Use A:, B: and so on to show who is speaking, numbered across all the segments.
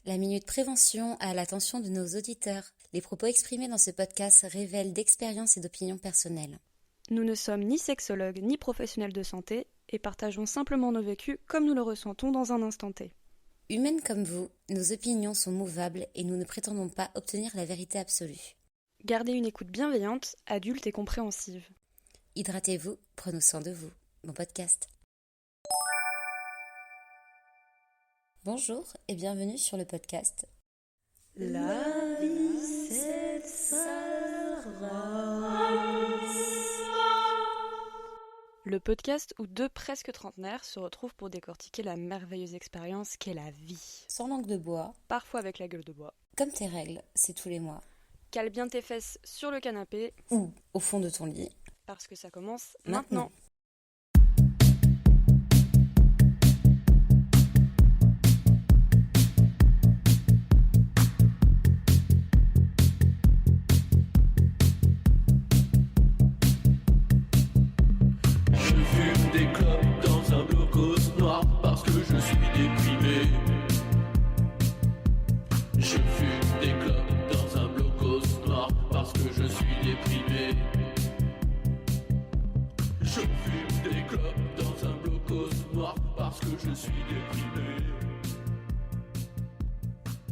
A: La minute prévention à l'attention de nos auditeurs. Les propos exprimés dans ce podcast révèlent d'expériences et d'opinions personnelles.
B: Nous ne sommes ni sexologues ni professionnels de santé et partageons simplement nos vécus comme nous le ressentons dans un instant T.
A: Humaines comme vous, nos opinions sont mouvables et nous ne prétendons pas obtenir la vérité absolue.
B: Gardez une écoute bienveillante, adulte et compréhensive.
A: Hydratez-vous, prenons soin de vous. Bon podcast. Bonjour et bienvenue sur le podcast.
B: La vie, c'est sa race. Le podcast où deux presque trentenaires se retrouvent pour décortiquer la merveilleuse expérience qu'est la vie.
A: Sans langue de bois,
B: Parfois avec la gueule de bois.
A: comme tes règles, c'est tous les mois.
B: Cale bien tes fesses sur le canapé
A: Ou au fond de ton lit.
B: parce que ça commence
A: Maintenant.
B: maintenant.
C: Je fume des clopes dans un blocos noir parce que je suis déprimé. Je fume des clopes dans un blocos noir parce que je suis déprimé. Je fume des clopes dans un blocos noir parce que je suis déprimé.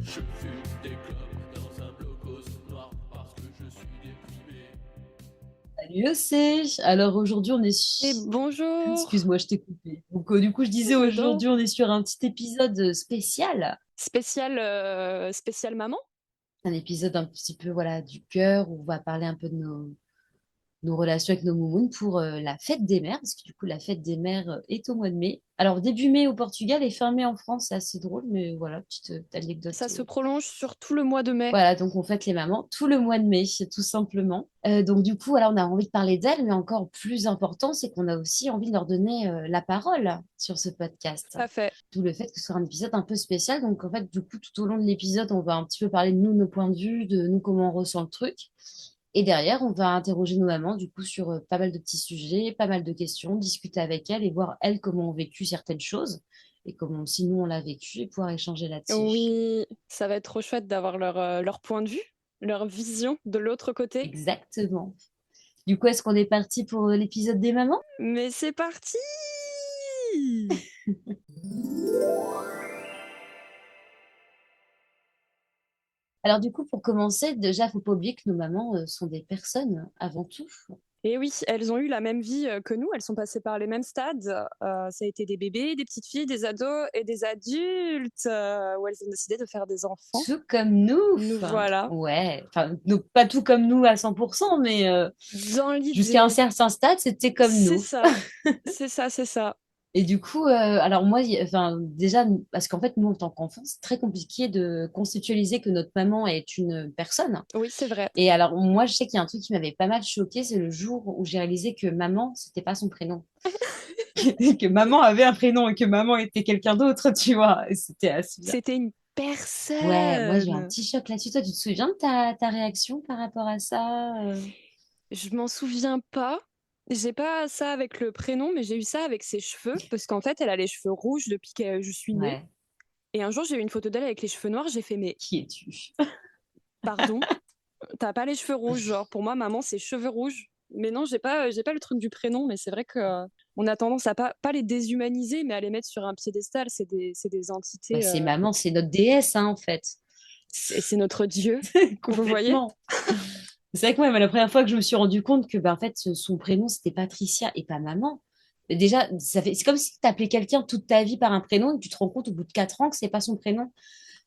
C: Je fume des clopes dans un blocos noir parce que je suis déprimé.
D: Salut Océ. Alors aujourd'hui on est
B: Et bonjour.
D: Excuse-moi, je t'ai coupé. Donc du coup je disais
B: Non.
D: aujourd'hui on est sur un petit épisode spécial.
B: Spécial maman.
D: Un épisode un petit peu voilà du cœur où on va parler un peu de nos relations avec nos moumounes pour la fête des mères, parce que du coup la fête des mères est au mois de mai. Alors début mai au Portugal et fin mai en France, c'est assez drôle, mais voilà, petite anecdote.
B: Ça se prolonge sur tout le mois de mai.
D: Voilà, donc on fête les mamans tout le mois de mai, tout simplement. Donc du coup, voilà, on a envie de parler d'elles, mais encore plus important, c'est qu'on a aussi envie de leur donner la parole sur ce podcast.
B: Tout à fait.
D: D'où le fait que ce soit un épisode un peu spécial. Donc en fait, du coup, tout au long de l'épisode, on va un petit peu parler de nous, nos points de vue, de nous, comment on ressent le truc. Et derrière, on va interroger nos mamans, du coup, sur pas mal de petits sujets, pas mal de questions, discuter avec elles et voir elles comment ont vécu certaines choses et comment aussi nous, on l'a vécu et pouvoir échanger là-dessus.
B: Oui, ça va être trop chouette d'avoir leur point de vue, leur vision de l'autre côté.
D: Exactement. Du coup, est-ce qu'on est parti pour l'épisode des mamans?
B: Mais c'est parti!
D: Alors du coup, pour commencer, déjà, faut pas oublier que nos mamans sont des personnes avant tout.
B: Et oui, elles ont eu la même vie que nous, elles sont passées par les mêmes stades. Ça a été des bébés, des petites filles, des ados et des adultes où elles ont décidé de faire des enfants.
D: Tout comme nous.
B: Nous voilà.
D: Ouais, enfin, pas tout comme nous à 100%, mais
B: Dans l'idée.
D: jusqu'à un certain stade, c'était comme
B: C'est
D: nous.
B: ça, c'est ça, c'est ça.
D: Et du coup, alors moi, enfin, déjà, parce qu'en fait, nous, en tant qu'enfants, c'est très compliqué de conceptualiser que notre maman est une personne.
B: Oui, c'est vrai.
D: Et alors, moi, je sais qu'il y a un truc qui m'avait pas mal choqué, c'est le jour où j'ai réalisé que maman, c'était pas son prénom. Que maman avait un prénom et que maman était quelqu'un d'autre, tu vois. Et c'était assez bien.
B: C'était une personne.
D: Ouais, moi, j'ai eu un petit choc là-dessus. Toi, tu te souviens de ta réaction par rapport à ça?
B: Je m'en souviens pas. J'ai pas ça avec le prénom, mais j'ai eu ça avec ses cheveux, parce qu'en fait, elle a les cheveux rouges depuis que je suis née.
D: Ouais,
B: Et un jour, j'ai eu une photo d'elle avec les cheveux noirs, j'ai fait, mais
D: qui es-tu?
B: pardon, t'as pas les cheveux rouges, genre pour moi, maman, c'est cheveux rouges. Mais non, j'ai pas le truc du prénom, mais c'est vrai que on a tendance à pas les déshumaniser, mais à les mettre sur un piédestal. C'est des entités.
D: Bah, c'est maman, c'est notre déesse, hein, en fait.
B: C'est notre dieu. Vous voyez?
D: Complètement. C'est vrai que moi, la première fois que je me suis rendu compte que bah, en fait, son prénom, c'était Patricia et pas maman. Mais déjà, c'est comme si tu appelais quelqu'un toute ta vie par un prénom et que tu te rends compte au bout de 4 ans que c'est pas son prénom.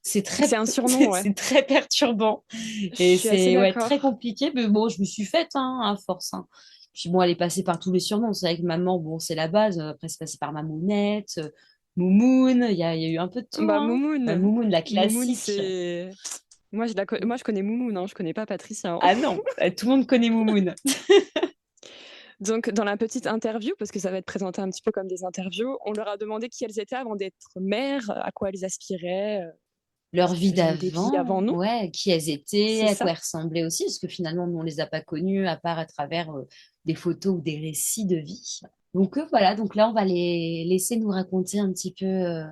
B: C'est un surnom, ouais.
D: C'est très perturbant.
B: Je
D: Et
B: suis assez
D: c'est ouais,
B: d'accord.
D: très compliqué. Mais bon, je me suis faite hein, à force. Hein. Puis bon, elle est passée par tous les surnoms. C'est vrai que maman, bon, c'est la base. Après, c'est passé par Mamounette, Moumoune. Il y a eu un peu de tout.
B: Bah,
D: Hein. Bah,
B: Moumoune.
D: Moumoune, la
B: Moumoune,
D: classique.
B: c'est. Moi, je connais Moumoune, hein, je connais pas Patricia. Hein.
D: Ah non, tout le monde connaît Moumoune.
B: Donc, dans la petite interview, parce que ça va être présenté un petit peu comme des interviews, on leur a demandé qui elles étaient avant d'être mères, à quoi elles aspiraient,
D: Leur vie
B: si elles avaient des vies avant
D: d'avant,
B: nous.
D: ouais, qui elles étaient,
B: C'est
D: à quoi
B: ça.
D: elles ressemblaient aussi, parce que finalement, nous, on les a pas connues à part à travers des photos ou des récits de vie. Donc voilà, donc là, on va les laisser nous raconter un petit peu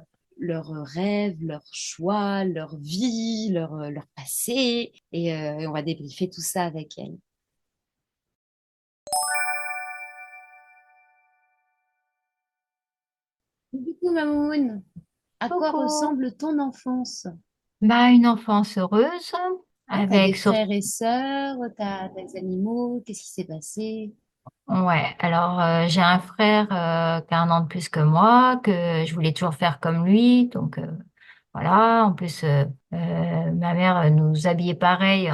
D: leurs rêves, leurs choix, leur vie, leur passé. Et on va débriefer tout ça avec elle. Du coup, Mamoun, à quoi
E: Coucou.
D: ressemble ton enfance?
E: Bah, une enfance heureuse,
D: T'as des
E: avec surtout,
D: frères et sœurs, t'as des animaux, qu'est-ce qui s'est passé?
E: ouais, alors j'ai un frère qui a 1 an de plus que moi, que je voulais toujours faire comme lui, donc voilà, en plus ma mère nous habillait pareil,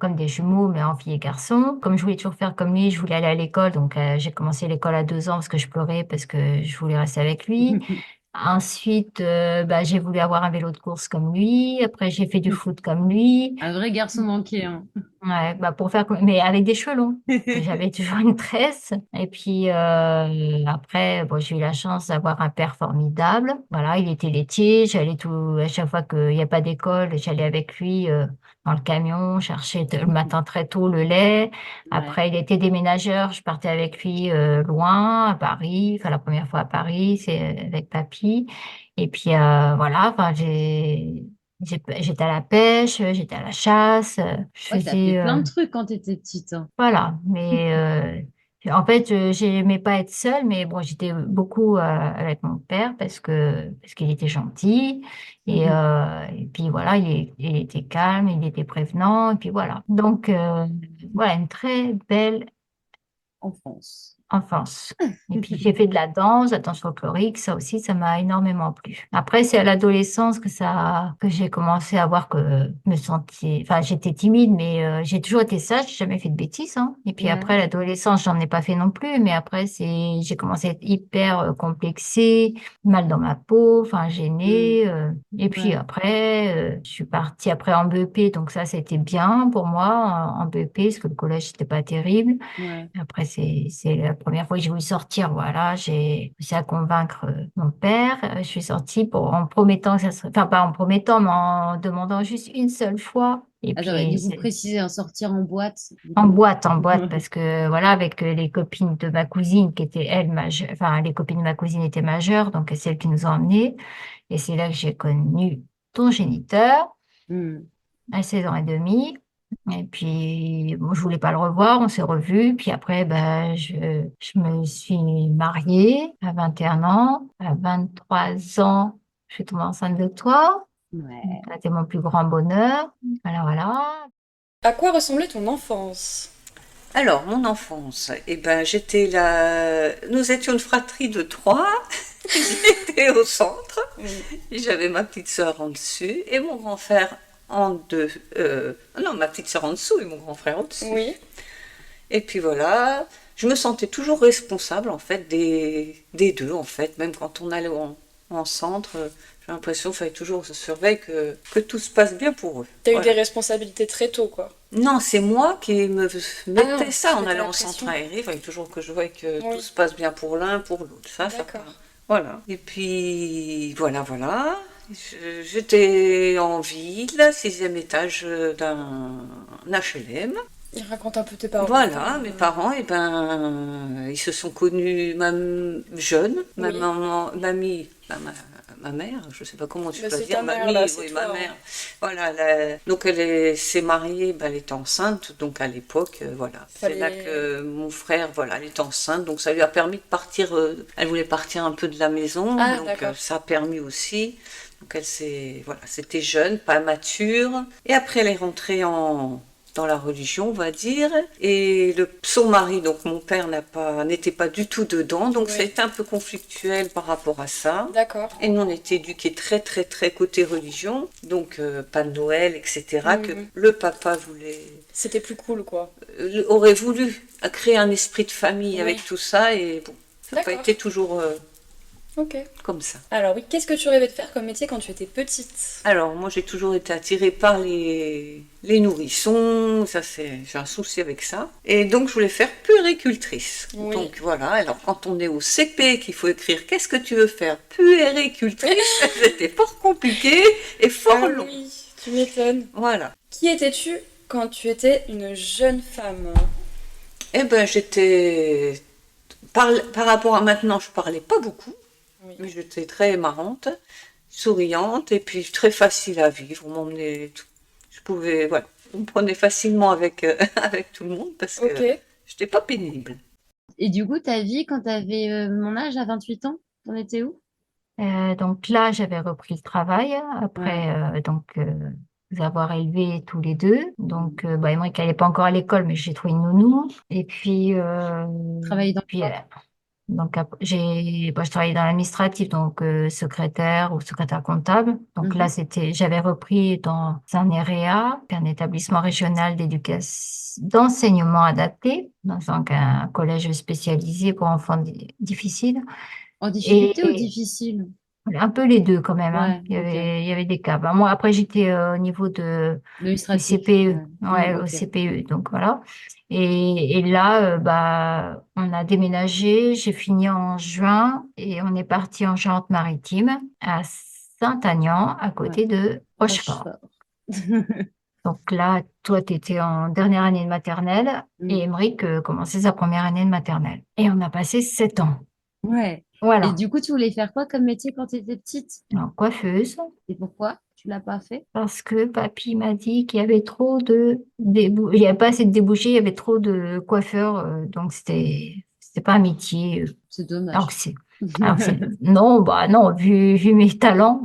E: comme des jumeaux, mais en fille et garçon. Comme je voulais toujours faire comme lui, je voulais aller à l'école, donc j'ai commencé l'école à 2 ans parce que je pleurais, parce que je voulais rester avec lui. Ensuite, bah, j'ai voulu avoir un vélo de course comme lui. Après, j'ai fait du foot comme lui.
D: Un vrai garçon manqué, hein.
E: Ouais, bah pour faire, mais avec des cheveux longs. J'avais toujours une tresse. Et puis après, bon, j'ai eu la chance d'avoir un père formidable. Voilà, il était laitier. J'allais tout, à chaque fois qu'il n'y a pas d'école, j'allais avec lui dans le camion chercher le matin très tôt le lait.
D: Ouais.
E: Après, il était déménageur. Je partais avec lui loin, à Paris. Enfin, la première fois à Paris, c'est avec papy. Et puis voilà, enfin, j'étais à la pêche, j'étais à la chasse, je
D: Ouais, t'as fait
E: faisais,
D: plein de trucs quand t'étais petite, hein.
E: voilà. Mais en fait, j'aimais pas être seule, mais bon, j'étais beaucoup avec mon père parce qu'il était gentil et puis voilà, il était calme, il était prévenant et puis voilà. Donc voilà, une très belle
D: Enfance.
E: enfance. Et puis j'ai fait de la danse folklorique, ça aussi, ça m'a énormément plu. Après, c'est à l'adolescence que j'ai commencé à voir que me sentir, enfin, j'étais timide, mais j'ai toujours été sage, j'ai jamais fait de bêtises, hein. Et puis
D: Ouais.
E: après, l'adolescence, j'en ai pas fait non plus, mais après, j'ai commencé à être hyper complexée, mal dans ma peau, enfin,
D: Mm.
E: gênée. Et puis
D: Ouais.
E: après, je suis partie après en BEP, donc ça, c'était bien pour moi en BEP, parce que le collège, c'était pas terrible.
D: Ouais.
E: Après, c'est la première fois que j'ai voulu sortir. Voilà, j'ai réussi à convaincre mon père. Je suis sortie en promettant que ça serait, enfin, pas en promettant, mais en demandant juste une seule fois. Et
D: Attends, ouais,
E: puis,
D: du coup,
E: c'est
D: préciser en sortir en boîte, du
E: en
D: coup.
E: boîte, en boîte, parce que voilà, avec les copines de ma cousine qui étaient, elles, majeures, enfin, les copines de ma cousine étaient majeures, donc c'est elles qui nous ont emmenés. Et c'est là que j'ai connu ton géniteur
D: Mm.
E: à 16 ans et demi. Et puis, moi, je voulais pas le revoir, on s'est revus. Puis après, ben, je me suis mariée à 21 ans. À 23 ans, je suis tombée enceinte de toi.
D: Ouais.
E: Ça a été mon plus grand bonheur. Voilà, voilà.
B: À quoi ressemblait ton enfance?
F: Alors, mon enfance, eh ben, j'étais là. Nous étions une fratrie de 3. J'étais au centre. J'avais ma petite sœur en dessus et mon grand frère en deux. Non, ma petite sœur en dessous et mon grand frère en dessus.
B: Oui.
F: Et puis voilà, je me sentais toujours responsable en fait des deux en fait, même quand on allait en centre, j'ai l'impression qu'il fallait toujours se surveiller que tout se passe bien pour eux.
B: T'as eu
F: Voilà.
B: des responsabilités très tôt, quoi.
F: Non, c'est moi qui me
B: non,
F: mettais ça
B: tu
F: en
B: mettais
F: allant
B: la
F: en centre
B: pression.
F: aéré, il fallait toujours que je voie que
B: Oui.
F: tout se passe bien pour l'un, pour l'autre. Ça
B: D'accord.
F: voilà. Et puis voilà. J'étais en ville, 6e étage d'un HLM.
B: Il raconte un peu tes parents.
F: Voilà, mes parents, eh ben, ils se sont connus même jeunes. Ma
B: Oui.
F: maman, mamie, ma mère, je sais pas comment tu
B: Bah,
F: peux
B: c'est
F: dire,
B: ta mère,
F: mamie,
B: là, c'est
F: oui,
B: toi,
F: ma
B: hein.
F: mère. Voilà, donc s'est mariée, ben, elle était enceinte, donc à l'époque, voilà. C'est là
B: Fallait-
F: que mon frère, voilà, elle était enceinte, donc ça lui a permis de partir, elle voulait partir un peu de la maison,
B: Ah,
F: donc
B: d'accord.
F: ça a permis aussi. Donc voilà, c'était jeune, pas mature. Et après, elle est rentrée dans la religion, on va dire. Et son mari, donc mon père, n'était pas du tout dedans, donc
B: Oui.
F: ça a été un peu conflictuel par rapport à ça.
B: D'accord.
F: Et nous, on était éduqués très, très, très côté religion, donc pas de Noël, etc., que
B: Mhm.
F: le papa
B: C'était plus cool, quoi.
F: aurait voulu créer un esprit de famille
B: Oui.
F: avec tout ça, et bon, ça n'a pas
B: D'accord.
F: été toujours
B: Ok.
F: comme ça.
B: Alors oui, qu'est-ce que tu rêvais de faire comme métier quand tu étais petite?
F: Alors, moi, j'ai toujours été attirée par les nourrissons, j'ai un souci avec ça. Et donc, je voulais faire puéricultrice.
B: Oui.
F: Donc, voilà, alors quand on est au CP, qu'il faut écrire « Qu'est-ce que tu veux faire ?» Puéricultrice, c'était fort compliqué et fort
B: Ah
F: long.
B: oui, tu m'étonnes.
F: Voilà.
B: Qui étais-tu quand tu étais une jeune femme?
F: Eh ben, j'étais... Par rapport à maintenant, je parlais pas beaucoup,
B: Oui.
F: mais j'étais très marrante. souriante et puis très facile à vivre. On m'emmenait, je pouvais, voilà, on me prenait facilement avec, avec tout le monde parce que
B: Ok.
F: j'étais pas pénible.
D: Et du coup, ta vie, quand tu avais mon âge, à 28 ans, t'en étais où?
E: Donc là, j'avais repris le travail après nous avoir élevés tous les deux. Donc, Émeric n'allait pas encore à l'école, mais j'ai trouvé une nounou. Et puis,
D: Travailler dans
E: puis
D: quoi?
E: je travaillais dans l'administratif, donc secrétaire ou secrétaire comptable. Donc là,
D: Mhm.
E: j'avais repris dans un EREA, un établissement régional d'éducation, d'enseignement adapté, donc un collège spécialisé pour enfants difficiles.
D: En
E: Et
D: difficulté ou difficile?
E: un peu les deux quand même, hein.
D: Ouais, ok.
E: Il y avait des cas. Ben, moi, après, j'étais au niveau du
D: Administratif.
E: CPE,
D: Ouais.
E: ouais, au
D: Ok.
E: CPE, donc voilà. Et là, on a déménagé. J'ai fini en juin et on est parti en Charente-Maritime, à Saint-Aignan, à
D: Ouais.
E: côté de Rochefort.
D: Rochefort.
E: Donc là, toi, tu étais en dernière année de maternelle et
D: Mm.
E: Émeric commençait sa première année de maternelle. Et on a passé 7 ans.
D: Ouais. Et
E: Voilà.
D: du coup, tu voulais faire quoi comme métier quand tu étais petite?
E: Donc, coiffeuse.
D: Et pourquoi tu l'as pas fait?
E: Parce que papy m'a dit qu'il y avait trop de il y avait pas assez de débouchés, il y avait trop de coiffeurs, donc c'était pas un métier.
D: C'est
E: Alors que
D: dommage.
E: non, bah non, vu mes talents.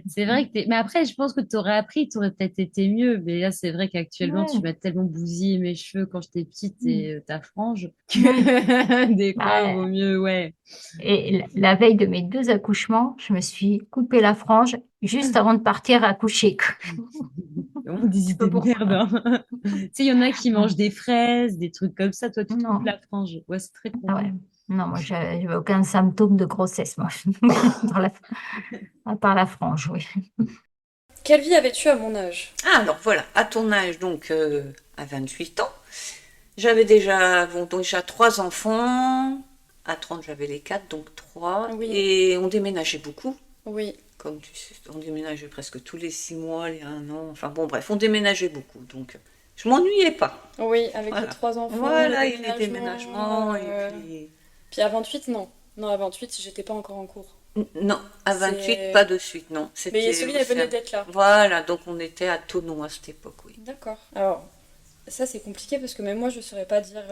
D: C'est vrai que Mais après, je pense que tu aurais appris, tu aurais peut-être été mieux. Mais là, c'est vrai qu'actuellement, tu
E: Ouais.
D: m'as tellement bousillé mes cheveux quand j'étais petite et ta frange
E: Oui.
D: que des fois,
E: Bah,
D: vaut mieux, ouais.
E: et la veille de mes 2 accouchements, je me suis coupé la frange juste avant de partir accoucher.
D: On des
E: Je sais pas
D: idées de
E: pourquoi.
D: merde, hein. Tu sais, il y en a qui mangent des fraises, des trucs comme ça. Toi, tu te coupes
E: Non,
D: la frange. Ouais, c'est très con.
E: ah ouais. Non, moi, j'avais aucun symptôme de grossesse, moi, Dans la- à part la frange, oui.
B: Quelle vie avais-tu à mon âge?
F: Ah, alors voilà, à ton âge, donc à 28 ans, j'avais déjà, bon, donc, déjà 3 enfants. À 30, j'avais les 4, donc 3.
B: Oui.
F: Et on déménageait beaucoup.
B: Oui.
F: Comme tu sais, on déménageait presque tous les 6 mois, les 1 an. Enfin bon, bref, on déménageait beaucoup. Donc, je m'ennuyais pas.
B: Oui, avec
F: Voilà.
B: les 3 enfants,
F: Voilà,
B: le
F: et les déménagements. Et puis.
B: Puis à 28, non. Non, à 28, j'étais pas encore en cours.
F: Non, à 28,
B: C'est-
F: pas de suite, non.
B: Mais celui, elle venait d'être là.
F: Voilà, donc on était à Thonon à cette époque, oui.
B: D'accord. Alors, ça c'est compliqué parce que même moi je saurais pas dire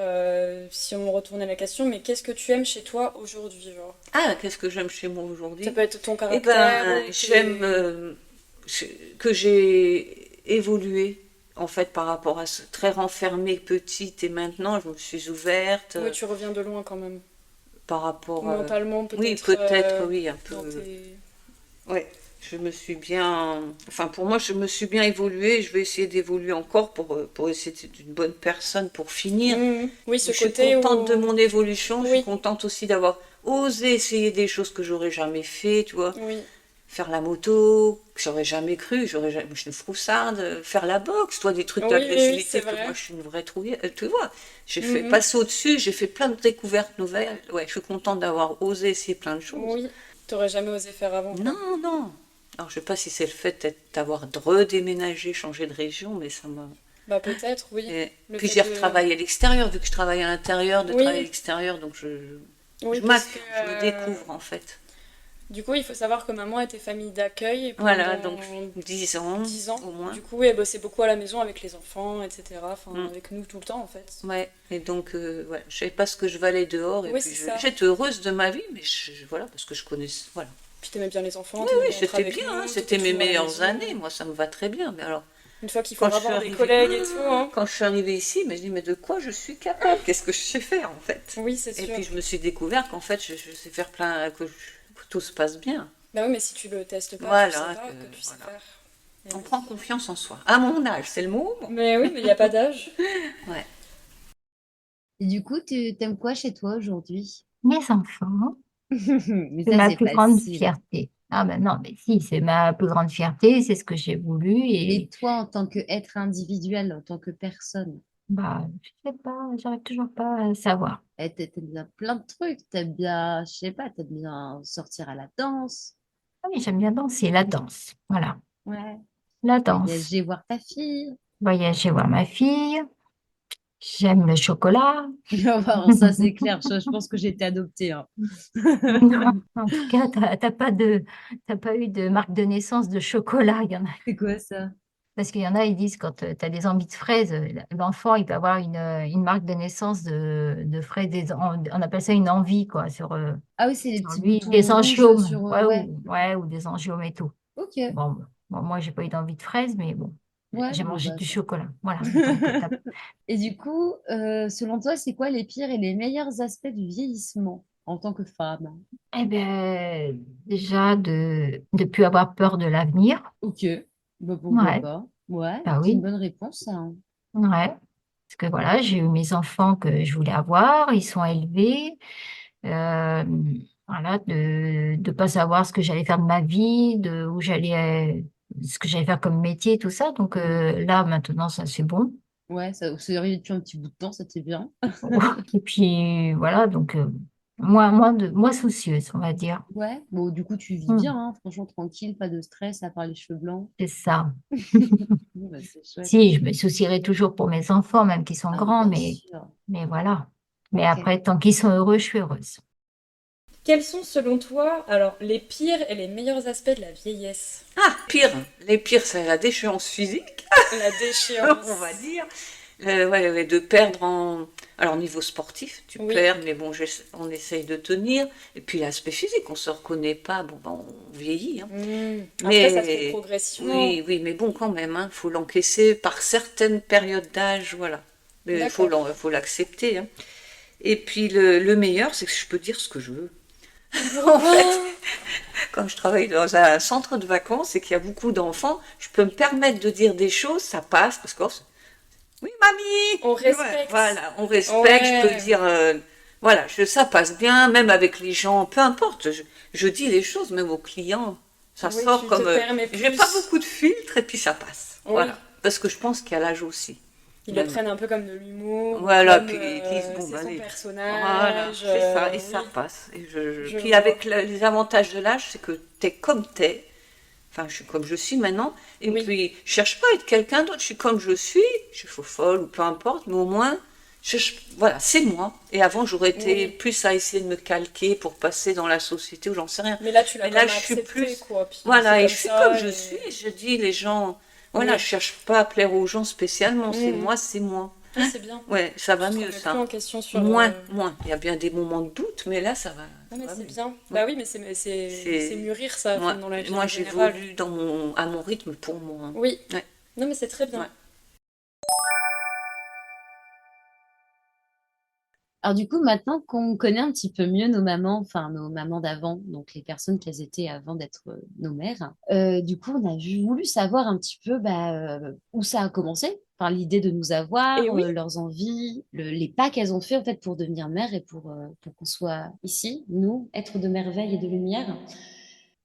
B: si on me retournait la question, mais qu'est-ce que tu aimes chez toi aujourd'hui, genre?
F: Ah, qu'est-ce que j'aime chez moi aujourd'hui?
B: Ça peut être ton
F: Eh
B: caractère
F: ben,
B: ou tes-
F: j'aime que j'ai évolué, en fait, par rapport à ce très renfermée petite et maintenant, je me suis ouverte
B: Oui, tu reviens de loin quand même.
F: par rapport.
B: Mentalement, peut-être.
F: Oui, peut-être, oui, un peu.
B: Dans tes...
F: Ouais, je me suis bien. Enfin, pour moi, je me suis bien évoluée. Je vais essayer d'évoluer encore pour essayer d'être une bonne personne pour finir.
B: Oui, ce
F: Je suis
B: côté
F: contente
B: où...
F: de mon évolution. Je
B: Oui.
F: suis contente aussi d'avoir osé essayer des choses que j'aurais jamais fait, tu vois.
B: Oui.
F: Faire la moto, que j'aurais jamais cru, moi, je suis une froussarde, faire la boxe, toi, des trucs
B: Oui, oui,
F: d'agressivité
B: c'est
F: que
B: vrai.
F: moi je suis une vraie trouille, tu vois. J'ai fait
B: Mhm.
F: passer au-dessus, j'ai fait plein de découvertes nouvelles. Ouais, je suis contente d'avoir osé essayer plein de choses.
B: Oui. T'aurais jamais osé faire avant. quoi.
F: Non, non. Alors je sais pas si c'est le fait d'avoir redéménagé, changé de région, mais ça m'a.
B: Bah peut-être, oui.
F: Et
B: Le
F: puis
B: fait
F: j'ai
B: de-
F: retravaillé à l'extérieur, vu que je travaille à l'intérieur, de
B: Oui.
F: travailler à l'extérieur, donc
B: Oui,
F: je
B: parce
F: m'affirme,
B: que,
F: je me découvre en fait.
B: Du coup, il faut savoir que maman était famille d'accueil
F: Voilà,
B: pendant
F: donc 10 ans,
B: 10 ans.
F: au moins.
B: Du coup, elle bossait beaucoup à la maison avec les enfants, etc. Enfin,
F: Mm.
B: avec nous tout le temps, en fait.
F: Ouais, et donc, ouais, je savais pas ce que je valais dehors, et
B: Oui,
F: puis
B: c'est ça.
F: j'étais heureuse de ma vie, mais voilà, parce que je connaissais, voilà.
B: Puis t'aimais bien les enfants,
F: Oui,
B: t'aimais
F: oui,
B: bien être
F: c'était
B: avec
F: bien,
B: nous,
F: hein,
B: t'étais
F: c'était mes
B: toujours à la
F: meilleures
B: maison.
F: années, moi ça me va très bien, mais alors,
B: Une fois qu'il faut
F: quand je suis
B: avoir des
F: arrivée,
B: collègues et tout, hein.
F: quand je suis arrivée ici, mais je dis, mais de quoi je suis capable? Qu'est-ce que je sais faire, en fait?
B: Oui, c'est
F: Et
B: sûr.
F: puis je me suis découvert qu'en fait, je sais faire que tout se passe bien.
B: Bah oui, mais si tu le testes pas,
F: Voilà,
B: tu sais pas
F: que-
B: que tu sais
F: voilà.
B: faire. Et
F: On
B: oui.
F: prend confiance en soi. À mon âge, c'est le mot? Bon.
B: Mais oui, mais il n'y a pas d'âge.
F: Ouais.
D: Et du coup, tu t'aimes quoi chez toi aujourd'hui?
E: Mes enfants,
D: Mais
E: c'est
D: ça,
E: ma
D: c'est
E: plus grande
D: facile.
E: fierté. Ah ben non, mais si, c'est ma plus grande fierté, c'est ce que j'ai voulu
D: Mais
E: et
D: toi, en tant qu'être individuel, en tant que personne,
E: je sais pas, j'arrive toujours pas à savoir.
D: t'aimes bien plein de trucs. T'aimes bien, je sais pas, t'aimes bien sortir à la danse.
E: Ah oui, j'aime bien danser, la danse. Voilà,
D: Ouais.
E: la danse.
D: Voyager, voir ta fille.
E: Voyager voir ma fille. J'aime le chocolat.
D: Alors, ça, c'est clair. Je pense que j'ai été adoptée, hein.
E: Non, en tout cas, t'as pas eu de marque de naissance de chocolat. Il y en a,
D: C'est quoi ça?
E: parce qu'il y en a, ils disent quand tu as des envies de fraises, l'enfant, il peut avoir une marque de naissance de fraises. On appelle ça une envie, quoi,
D: Ah oui, c'est les
E: sur
D: petits
E: lui.
D: boutons
E: Des
D: rouges
E: angiomes.
D: sur.
E: Ouais,
D: Ouais.
E: ouais, ou des angiomes et tout.
D: Ok.
E: Bon, moi, j'ai pas eu d'envie de fraises, mais bon,
D: Ouais,
E: j'ai
D: bon,
E: mangé
D: bah,
E: du
D: ça.
E: chocolat. Voilà. Donc,
D: Et du coup, selon toi, c'est quoi les pires et les meilleurs aspects du vieillissement en tant que femme?
E: eh ben, déjà, de plus avoir peur de l'avenir.
D: Ok. Bah, pourquoi
E: Ouais,
D: pas? Ouais,
E: bah
D: c'est une
E: oui.
D: bonne réponse, ça, hein.
E: Ouais. Parce que voilà, j'ai eu mes enfants que je voulais avoir, ils sont élevés. Euh, voilà, de pas savoir ce que j'allais faire de ma vie, où ce que j'allais faire comme métier, tout ça. Donc là, maintenant, ça c'est bon.
D: Ouais, ça arrive depuis un petit bout de temps, ça c'est bien.
E: Et puis voilà, donc moins soucieuse, on va dire.
D: Ouais, bon, du coup, tu vis
E: Hmm,
D: bien, hein, franchement, tranquille, pas de stress, à part les cheveux blancs.
E: c'est ça.
D: Bon, bah, c'est chouette.
E: Si, je me soucierai toujours pour mes enfants, même qu'ils sont
D: Ah,
E: grands,
D: bien sûr.
E: mais voilà. Mais
D: Ok.
E: après, tant qu'ils sont heureux, je suis heureuse.
B: Quels sont selon toi alors les pires et les meilleurs aspects de la vieillesse?
F: Ah, pire. Les pires, c'est la déchéance physique,
B: La déchéance.
F: on va dire. Ouais, ouais, de perdre en. Alors, au niveau sportif, tu
B: Oui.
F: perds, mais bon, on essaye de tenir. Et puis, l'aspect physique, on se reconnaît pas. Bon, ben, on vieillit, hein.
B: Après, ça se fait
F: Mais
B: progressivement.
F: oui, oui, mais bon, quand même, hein, faut l'encaisser par certaines périodes d'âge, voilà. Mais
B: D'accord.
F: faut l'accepter, hein. Et puis, le meilleur, c'est que je peux dire ce que je veux. En fait, quand je travaille dans un centre de vacances et qu'il y a beaucoup d'enfants, je peux me permettre de dire des choses, ça passe, parce que oui, mamie,
B: On
F: ouais,
B: respecte.
F: voilà, on respecte, je peux
B: Ouais.
F: dire, voilà, ça passe bien, même avec les gens, peu importe, je dis les choses, même aux clients, ça
B: Oui,
F: sort
B: tu te
F: comme,
B: permets
F: j'ai
B: plus.
F: pas beaucoup de filtres et puis ça passe,
B: Oui.
F: voilà, parce que je pense qu'il y a l'âge aussi.
B: Ils le
F: Même.
B: prennent un peu comme de l'humour,
F: Voilà,
B: comme
F: puis ils disent, bon,
B: c'est
F: bah,
B: son
F: allez. Voilà,
B: personnage.
F: c'est ça, et ça
B: Oui,
F: passe. Et
B: je
F: Puis
B: vois.
F: avec les avantages de l'âge, c'est que t'es comme t'es. Enfin, je suis comme je suis maintenant. Et
B: Oui,
F: puis, je cherche pas à être quelqu'un d'autre. Je suis comme je suis. Je suis folle ou peu importe, mais au moins, voilà, c'est moi. Et avant, j'aurais été
B: oui.
F: plus à essayer de me calquer pour passer dans la société ou j'en sais rien.
B: Mais là, tu l'as
F: Mais
B: quand
F: là,
B: même
F: je suis
B: accepté,
F: plus.
B: quoi. Puis c'est
F: Voilà, et
B: comme
F: je suis comme
B: ça.
F: je suis. Et je dis, les gens, voilà,
B: Oui.
F: je cherche pas à plaire aux gens spécialement. C'est
B: Mhm.
F: moi, c'est moi.
B: Ah, c'est bien.
F: Ouais, ça va
B: Tu te
F: mieux,
B: remets plus
F: ça.
B: en question sur.
F: Moins. Il y a bien des moments de doute, mais là, ça va.
B: Non, mais
F: Ça va
B: c'est
F: mieux.
B: bien.
F: Ouais.
B: Bah oui, mais c'est
F: C'est
B: mûrir ça, enfin,
F: moi,
B: dans la vie
F: moi
B: en général.
F: j'évolue à mon rythme pour moi, hein.
B: Oui.
F: Ouais,
B: Non, mais c'est très bien.
F: ouais.
D: Alors du coup, maintenant qu'on connaît un petit peu mieux nos mamans, enfin nos mamans d'avant, donc les personnes qu'elles étaient avant d'être nos mères, du coup, on a voulu savoir un petit peu où ça a commencé, enfin l'idée de nous
B: Et
D: avoir,
B: oui,
D: leurs envies, les pas qu'elles ont fait en fait pour devenir mères et pour qu'on soit ici, nous, êtres de merveille et de lumière.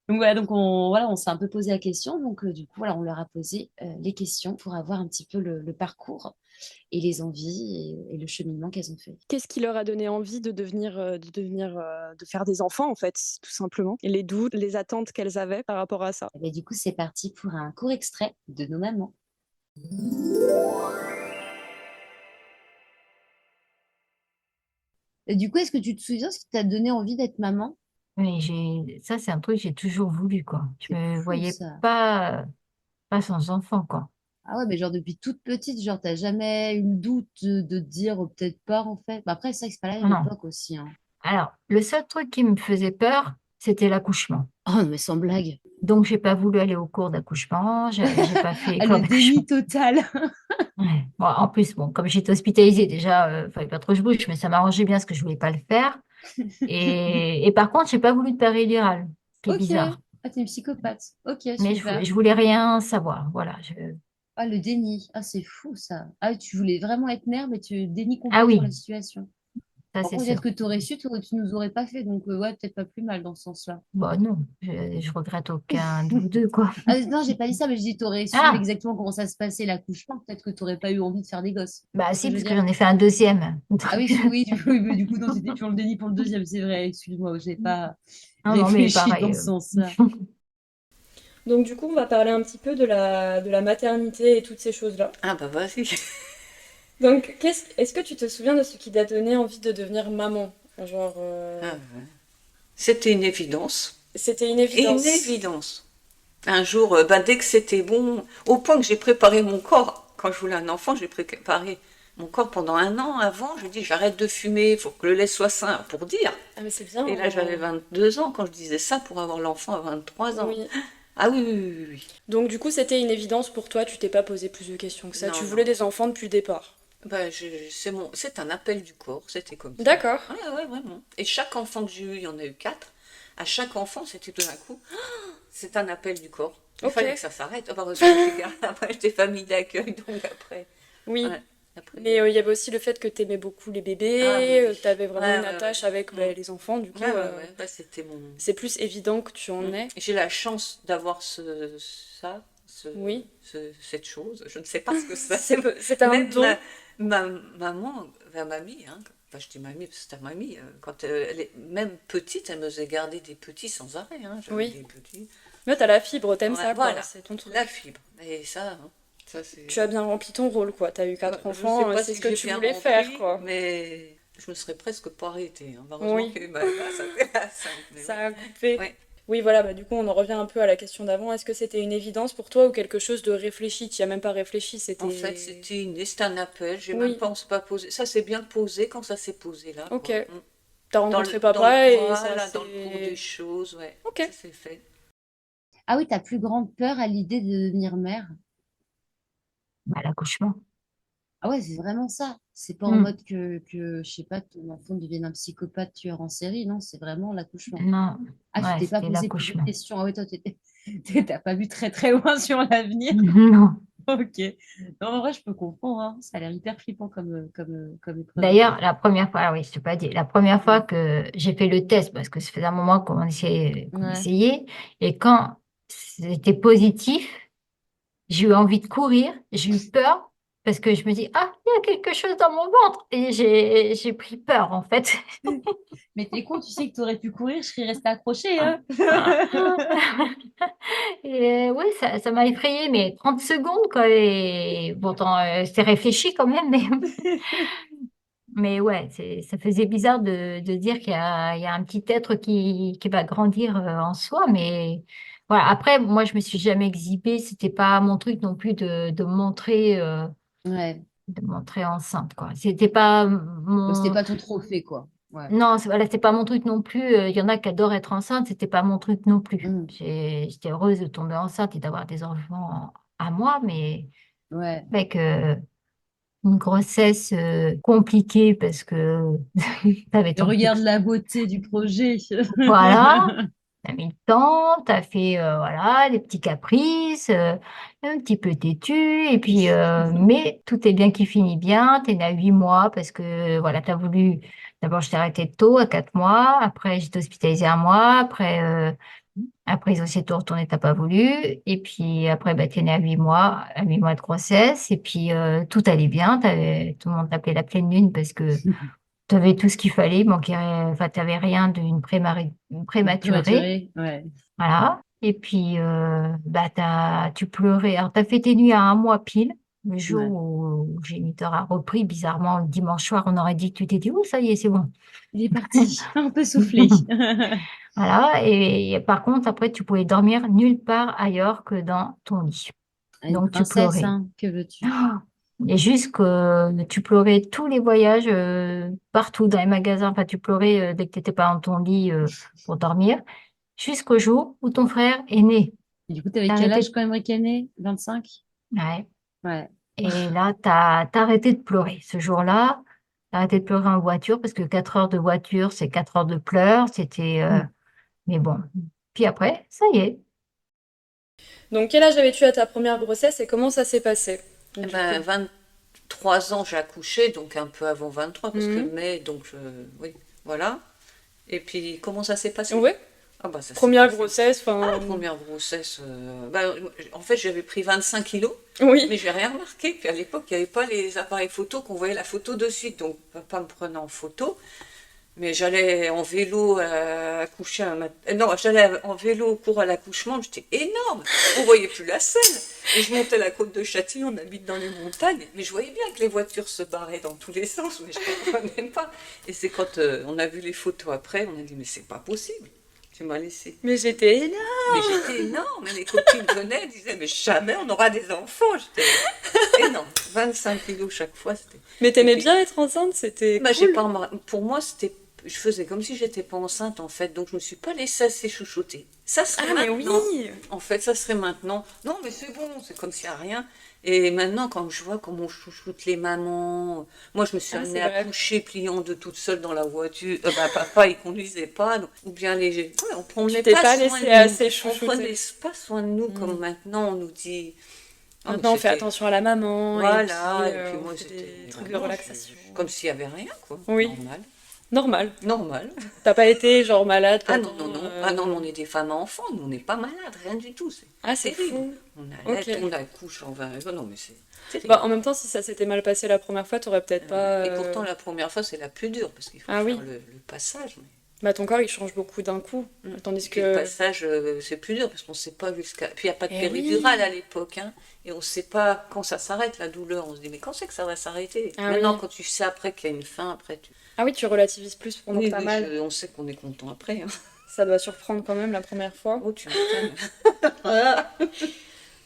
D: Donc voilà, on s'est un peu posé la question, donc du coup, voilà, on leur a posé les questions pour avoir un petit peu le parcours et les envies et le cheminement qu'elles ont fait.
B: qu'est-ce qui leur a donné envie de faire des enfants, en fait, tout simplement? Et les doutes, les attentes qu'elles avaient par rapport à ça.
D: Et ben, du coup, c'est parti pour un court extrait de nos mamans. Et du coup, est-ce que tu te souviens ce qui t'a donné envie d'être maman?
E: Mais ça, c'est un truc que j'ai toujours voulu, quoi. Je
D: C'est
E: me
D: fou
E: voyais
D: ça.
E: pas sans enfant, quoi.
D: Ah ouais, mais genre depuis toute petite, genre t'as jamais eu le doute de te dire peut-être pas en fait. Bah, après, c'est vrai que c'est pas la même
E: Non.
D: époque aussi, hein.
E: Alors, le seul truc qui me faisait peur, c'était l'accouchement.
D: Oh non, mais sans blague.
E: Donc, j'ai pas voulu aller au cours d'accouchement, j'ai pas fait
D: Ah,
E: cours
D: le
E: d'accouchement.
D: déni total.
E: Ouais. Bon, en plus, bon, comme j'étais hospitalisée, déjà, fallait pas trop que je bouge, mais ça m'arrangeait bien parce que je voulais pas le faire. Et par contre, j'ai pas voulu de péridurale, ce qui est
D: Ok.
E: bizarre.
D: Ah, t'es une psychopathe. Ok,
E: Mais
D: super.
E: je voulais rien savoir. Voilà.
D: Ah, le déni. Ah, c'est fou ça. Ah, tu voulais vraiment être mère, mais tu dénies
E: Ah
D: complètement
E: oui,
D: la situation.
E: ça
D: Par
E: c'est
D: contre, peut-être
E: sûr.
D: que tu aurais su, tu nous aurais pas fait. Donc, ouais, peut-être pas plus mal dans ce sens-là.
E: Bon, non, je regrette aucun de vous deux, quoi.
D: Ah, non, j'ai pas dit ça, mais je dis, tu aurais su
E: Ah,
D: exactement comment ça se passait l'accouchement. Peut-être que tu n'aurais pas eu envie de faire des gosses. Tu
E: bah
D: vois ce que
E: si,
D: je veux
E: parce que
D: dire?
E: j'en ai fait un deuxième.
D: Ah oui, oui, du coup, oui, mais du coup, non, c'était sur le déni pour le deuxième, c'est vrai. Excuse-moi, je n'ai pas
E: Non, non, mais
D: réfléchi dans
E: pareil.
D: ce sens-là.
B: Donc, du coup, on va parler un petit peu de la maternité et toutes ces choses-là.
F: Ah bah vas-y.
B: Donc, est-ce que tu te souviens de ce qui t'a donné envie de devenir maman? Genre,
F: Ah, ouais. C'était une évidence.
B: c'était une évidence.
F: Une évidence. Un jour, dès que c'était bon, au point que j'ai préparé mon corps, quand je voulais un enfant, j'ai préparé mon corps pendant 1 an avant. Je dis, j'arrête de fumer, il faut que le lait soit sain, pour dire.
B: Ah, mais c'est bien.
F: Et là, j'avais 22 ans quand je disais ça pour avoir l'enfant à 23 ans.
B: Oui.
F: Ah oui, oui, oui, oui.
B: Donc, du coup, c'était une évidence pour toi, tu t'es pas posé plus de questions que ça.
F: Non,
B: Tu
F: non.
B: voulais des enfants depuis le départ.
F: C'est un appel du corps, c'était comme ça.
B: D'accord.
F: Ouais, ouais, vraiment. Et chaque enfant que j'ai eu, il y en a eu 4. À chaque enfant, c'était tout d'un coup, c'est un appel du corps. Il
B: Ok.
F: fallait que ça s'arrête. Heureusement, après, j'étais famille d'accueil, donc après.
B: Oui.
F: Ouais, après.
B: Mais il y avait aussi le fait que t'aimais beaucoup les bébés,
F: Ah, oui, oui.
B: tu avais vraiment
F: Ouais,
B: une
F: ouais,
B: attache
F: ouais.
B: avec les enfants, du coup,
F: Ouais, ouais, ouais. Bah, c'était mon.
B: c'est plus évident que tu en aies.
F: J'ai la chance d'avoir
B: Oui.
F: cette chose. Je ne sais pas ce que c'est.
B: C'est un
F: Même
B: don.
F: ma maman, ma mamie, hein, enfin je dis mamie parce que c'était mamie, quand elle est même petite, elle me faisait garder des petits sans arrêt. Hein, j'avais
B: Oui.
F: des petits.
B: Mais t'as la fibre, t'aimes
F: Ouais,
B: ça, quoi.
F: voilà.
B: C'est ton truc.
F: La fibre. Et ça, hein, ça c'est.
B: Tu as bien rempli ton rôle, quoi. T'as eu 4
F: Je
B: enfants,
F: sais pas
B: c'est
F: si
B: ce que
F: j'ai
B: tu
F: bien
B: voulais
F: rempli,
B: faire, quoi.
F: Mais je me serais presque pas arrêtée. Hein. Heureusement
B: Oui.
F: que ça fait la 5.
B: Ça a coupé.
F: Ouais.
B: Oui, voilà, du coup, on en revient un peu à la question d'avant. Est-ce que c'était une évidence pour toi ou quelque chose de réfléchi? Tu n'y as même pas réfléchi, c'était...
F: En fait, c'était un appel. J'ai
B: Oui.
F: même pas posé. Ça s'est bien posé quand ça s'est posé là.
B: Ok.
F: Quoi.
B: T'as rencontré papa et ça
F: voilà, dans le cours des
B: s'est...
F: choses, ouais.
B: Ok.
F: Ça s'est fait.
D: Ah oui, ta plus grande peur à l'idée de devenir mère?
E: Bah, l'accouchement.
D: Ah ouais, c'est vraiment ça. C'est pas en
E: Hmm.
D: mode je sais pas, ton enfant devienne un psychopathe tueur en série, non, c'est vraiment l'accouchement.
E: Non,
D: Ah, tu
E: ouais,
D: t'es pas
E: c'était
D: posé plus de
E: l'accouchement.
D: questions. Ah oui, toi, t'as pas vu très très loin sur l'avenir.
E: Non.
D: Ok. Non, en vrai, je peux comprendre, hein. Ça a l'air hyper flippant comme épreuve.
E: D'ailleurs, la première fois, ah oui, je t'ai pas dit, la première fois que j'ai fait le test, parce que ça faisait un moment qu'on
D: Ouais.
E: essayait, et quand c'était positif, j'ai eu envie de courir, j'ai eu peur, parce que je me dis, ah, il y a quelque chose dans mon ventre, et j'ai pris peur, en fait.
D: Mais t'es con, tu sais que t'aurais pu courir, je serais restée accrochée, hein.
E: Et oui, ça m'a effrayée, mais 30 secondes, quoi, et pourtant, c'était réfléchi quand même, mais ouais, ça faisait bizarre de dire qu'il y a un petit être qui va grandir en soi, mais voilà. Après, moi, je me suis jamais exhibée, c'était pas mon truc non plus
D: Ouais.
E: de montrer enceinte, quoi. C'était pas
D: Donc, c'était
E: mon,
D: pas ton trophée, quoi. Ouais.
E: non, voilà, c'était pas mon truc non plus. Il y en a qui adorent être enceinte, c'était pas mon truc non plus.
D: Mm.
E: J'étais heureuse de tomber enceinte et d'avoir des enfants à moi, mais
D: Ouais.
E: avec une grossesse compliquée parce que t'avais
D: Et
E: ton petit...
D: regarde la beauté du projet.
E: Voilà, t'as mis le temps, t'as fait voilà, des petits caprices, un petit peu têtu, et puis mais tout est bien qui finit bien, t'es né à 8 mois parce que voilà, t'as voulu... D'abord, je t'ai arrêté tôt, à 4 mois, après j'étais hospitalisée 1 mois, après ils ont essayé de te retourner, t'as pas voulu, et puis après, bah, t'es né à 8 mois de grossesse, et puis tout allait bien, tout le monde t'appelait la pleine lune parce que tu avais tout ce qu'il fallait, enfin, tu n'avais rien d'une prématurée.
D: Prématuré. Ouais.
E: Voilà. Et puis, bah, tu pleurais. Alors, tu as fait tes nuits à 1 mois pile. Le jour
D: Ouais.
E: où le géniteur a repris, bizarrement, le dimanche soir, on aurait dit que tu t'es dit, oh, ça y est, c'est bon.
D: Il est parti. On peut souffler.
E: Voilà. Et par contre, après, tu pouvais dormir nulle part ailleurs que dans ton lit.
D: Une
E: Donc, tu
D: princesse,
E: pleurais.
D: hein, que veux-tu?
E: Et juste que tu pleurais tous les voyages, partout dans les magasins. Enfin, tu pleurais dès que tu n'étais pas dans ton lit pour dormir, jusqu'au jour où ton frère est né.
D: Et du coup, t'avais
E: T'as
D: quel âge
E: arrêté...
D: quand même, ricané? 25?
E: Ouais.
D: Ouais.
E: Et là, t'as arrêté de pleurer. Ce jour-là, t'as arrêté de pleurer en voiture parce que 4 heures de voiture, c'est 4 heures de pleurs. C'était... Mais bon. Puis après, ça y est.
B: Donc, quel âge avais-tu à ta première grossesse et comment ça s'est passé?
F: Eh
B: Du
F: ben,
B: coup.
F: 23 ans, j'ai accouché, donc un peu avant 23, parce que
B: Mhm.
F: mai, donc oui, voilà. Et puis, comment ça s'est passé?
B: Ouais.
F: Ah bah, ça s'est
B: Première
F: passé.
B: grossesse,
F: Ah,
B: enfin...
F: la première grossesse, en fait, j'avais pris 25 kilos,
B: Oui.
F: mais j'ai rien remarqué. Puis à l'époque, il n'y avait pas les appareils photo qu'on voyait la photo de suite. Donc, papa me prenait en photo. Mais j'allais en vélo accoucher un matin. Non, j'allais en vélo au cours à l'accouchement, j'étais énorme. On voyait plus la scène. Et je montais la côte de Châtillon, on habite dans les montagnes, mais je voyais bien que les voitures se barraient dans tous les sens, mais je ne comprenais pas. Et c'est quand on a vu les photos après, on a dit, mais c'est pas possible, tu m'as laissé.
B: Mais j'étais énorme.
F: Mais j'étais énorme, et les copines venaient, disaient, mais jamais on aura des enfants. J'étais énorme, 25 kilos chaque fois, c'était...
B: Mais t'aimais bien être enceinte, c'était
F: Bah,
B: cool.
F: pour moi, je faisais comme si j'étais pas enceinte, en fait, donc je me suis pas laissée assez chouchouter. Ça serait
B: Ah mais oui.
F: maintenant. En fait, ça serait maintenant. Non, mais c'est bon, c'est comme s'il n'y a rien. Et maintenant, quand je vois comment on chouchoute les mamans, moi, je me suis
B: Ah,
F: amenée
B: c'est
F: à
B: vrai.
F: coucher pliant de toute seule dans la voiture. Papa, il conduisait pas, ou bien les. Ouais, on prenait
B: t'es
F: pas
B: pas
F: soin
B: laissée
F: de
B: assez
F: nous. On
B: chouchouter.
F: prenait pas soin de nous comme
B: Mm.
F: maintenant, on nous dit. Ah, mais
B: Maintenant, on fait
F: c'était-
B: attention à la maman.
F: Voilà, et puis
B: on
F: moi,
B: fait
F: c'était
B: des trucs de
F: vraiment,
B: relaxation.
F: comme s'il y avait rien, quoi.
B: Oui.
F: Normal.
B: Normal.
F: Normal.
B: T'as pas été genre malade
F: Ah
B: pendant,
F: non, non, non. Ah non, mais on est des femmes à enfants, nous, on n'est pas malades, rien du tout.
B: Ah, c'est
F: terrible.
B: fou.
F: On
B: Ok.
F: on accouche en 20. Non, mais c'est terrible.
B: Bah, en même temps, si ça s'était mal passé la première fois, t'aurais peut-être pas.
F: Et pourtant, la première fois, c'est la plus dure, parce qu'il faut
B: Ah
F: faire
B: oui.
F: le passage. Mais...
B: Bah, ton corps, il change beaucoup d'un coup. Tandis
F: Puis le
B: que.
F: passage, c'est plus dur, parce qu'on ne sait pas jusqu'à... Puis il n'y a pas de
B: Eh
F: péridurale à l'époque, hein, et on ne sait pas quand ça s'arrête, la douleur. On se dit, mais quand c'est que ça va s'arrêter?
B: Ah
F: Maintenant,
B: oui.
F: quand tu sais après qu'il y a une fin, après, tu...
B: Ah oui, tu relativises plus pendant que
F: Oui,
B: t'as
F: oui,
B: mal.
F: on sait qu'on est content après. Hein.
B: Ça doit surprendre quand même la première fois.
F: Oh, tu m'étonnes.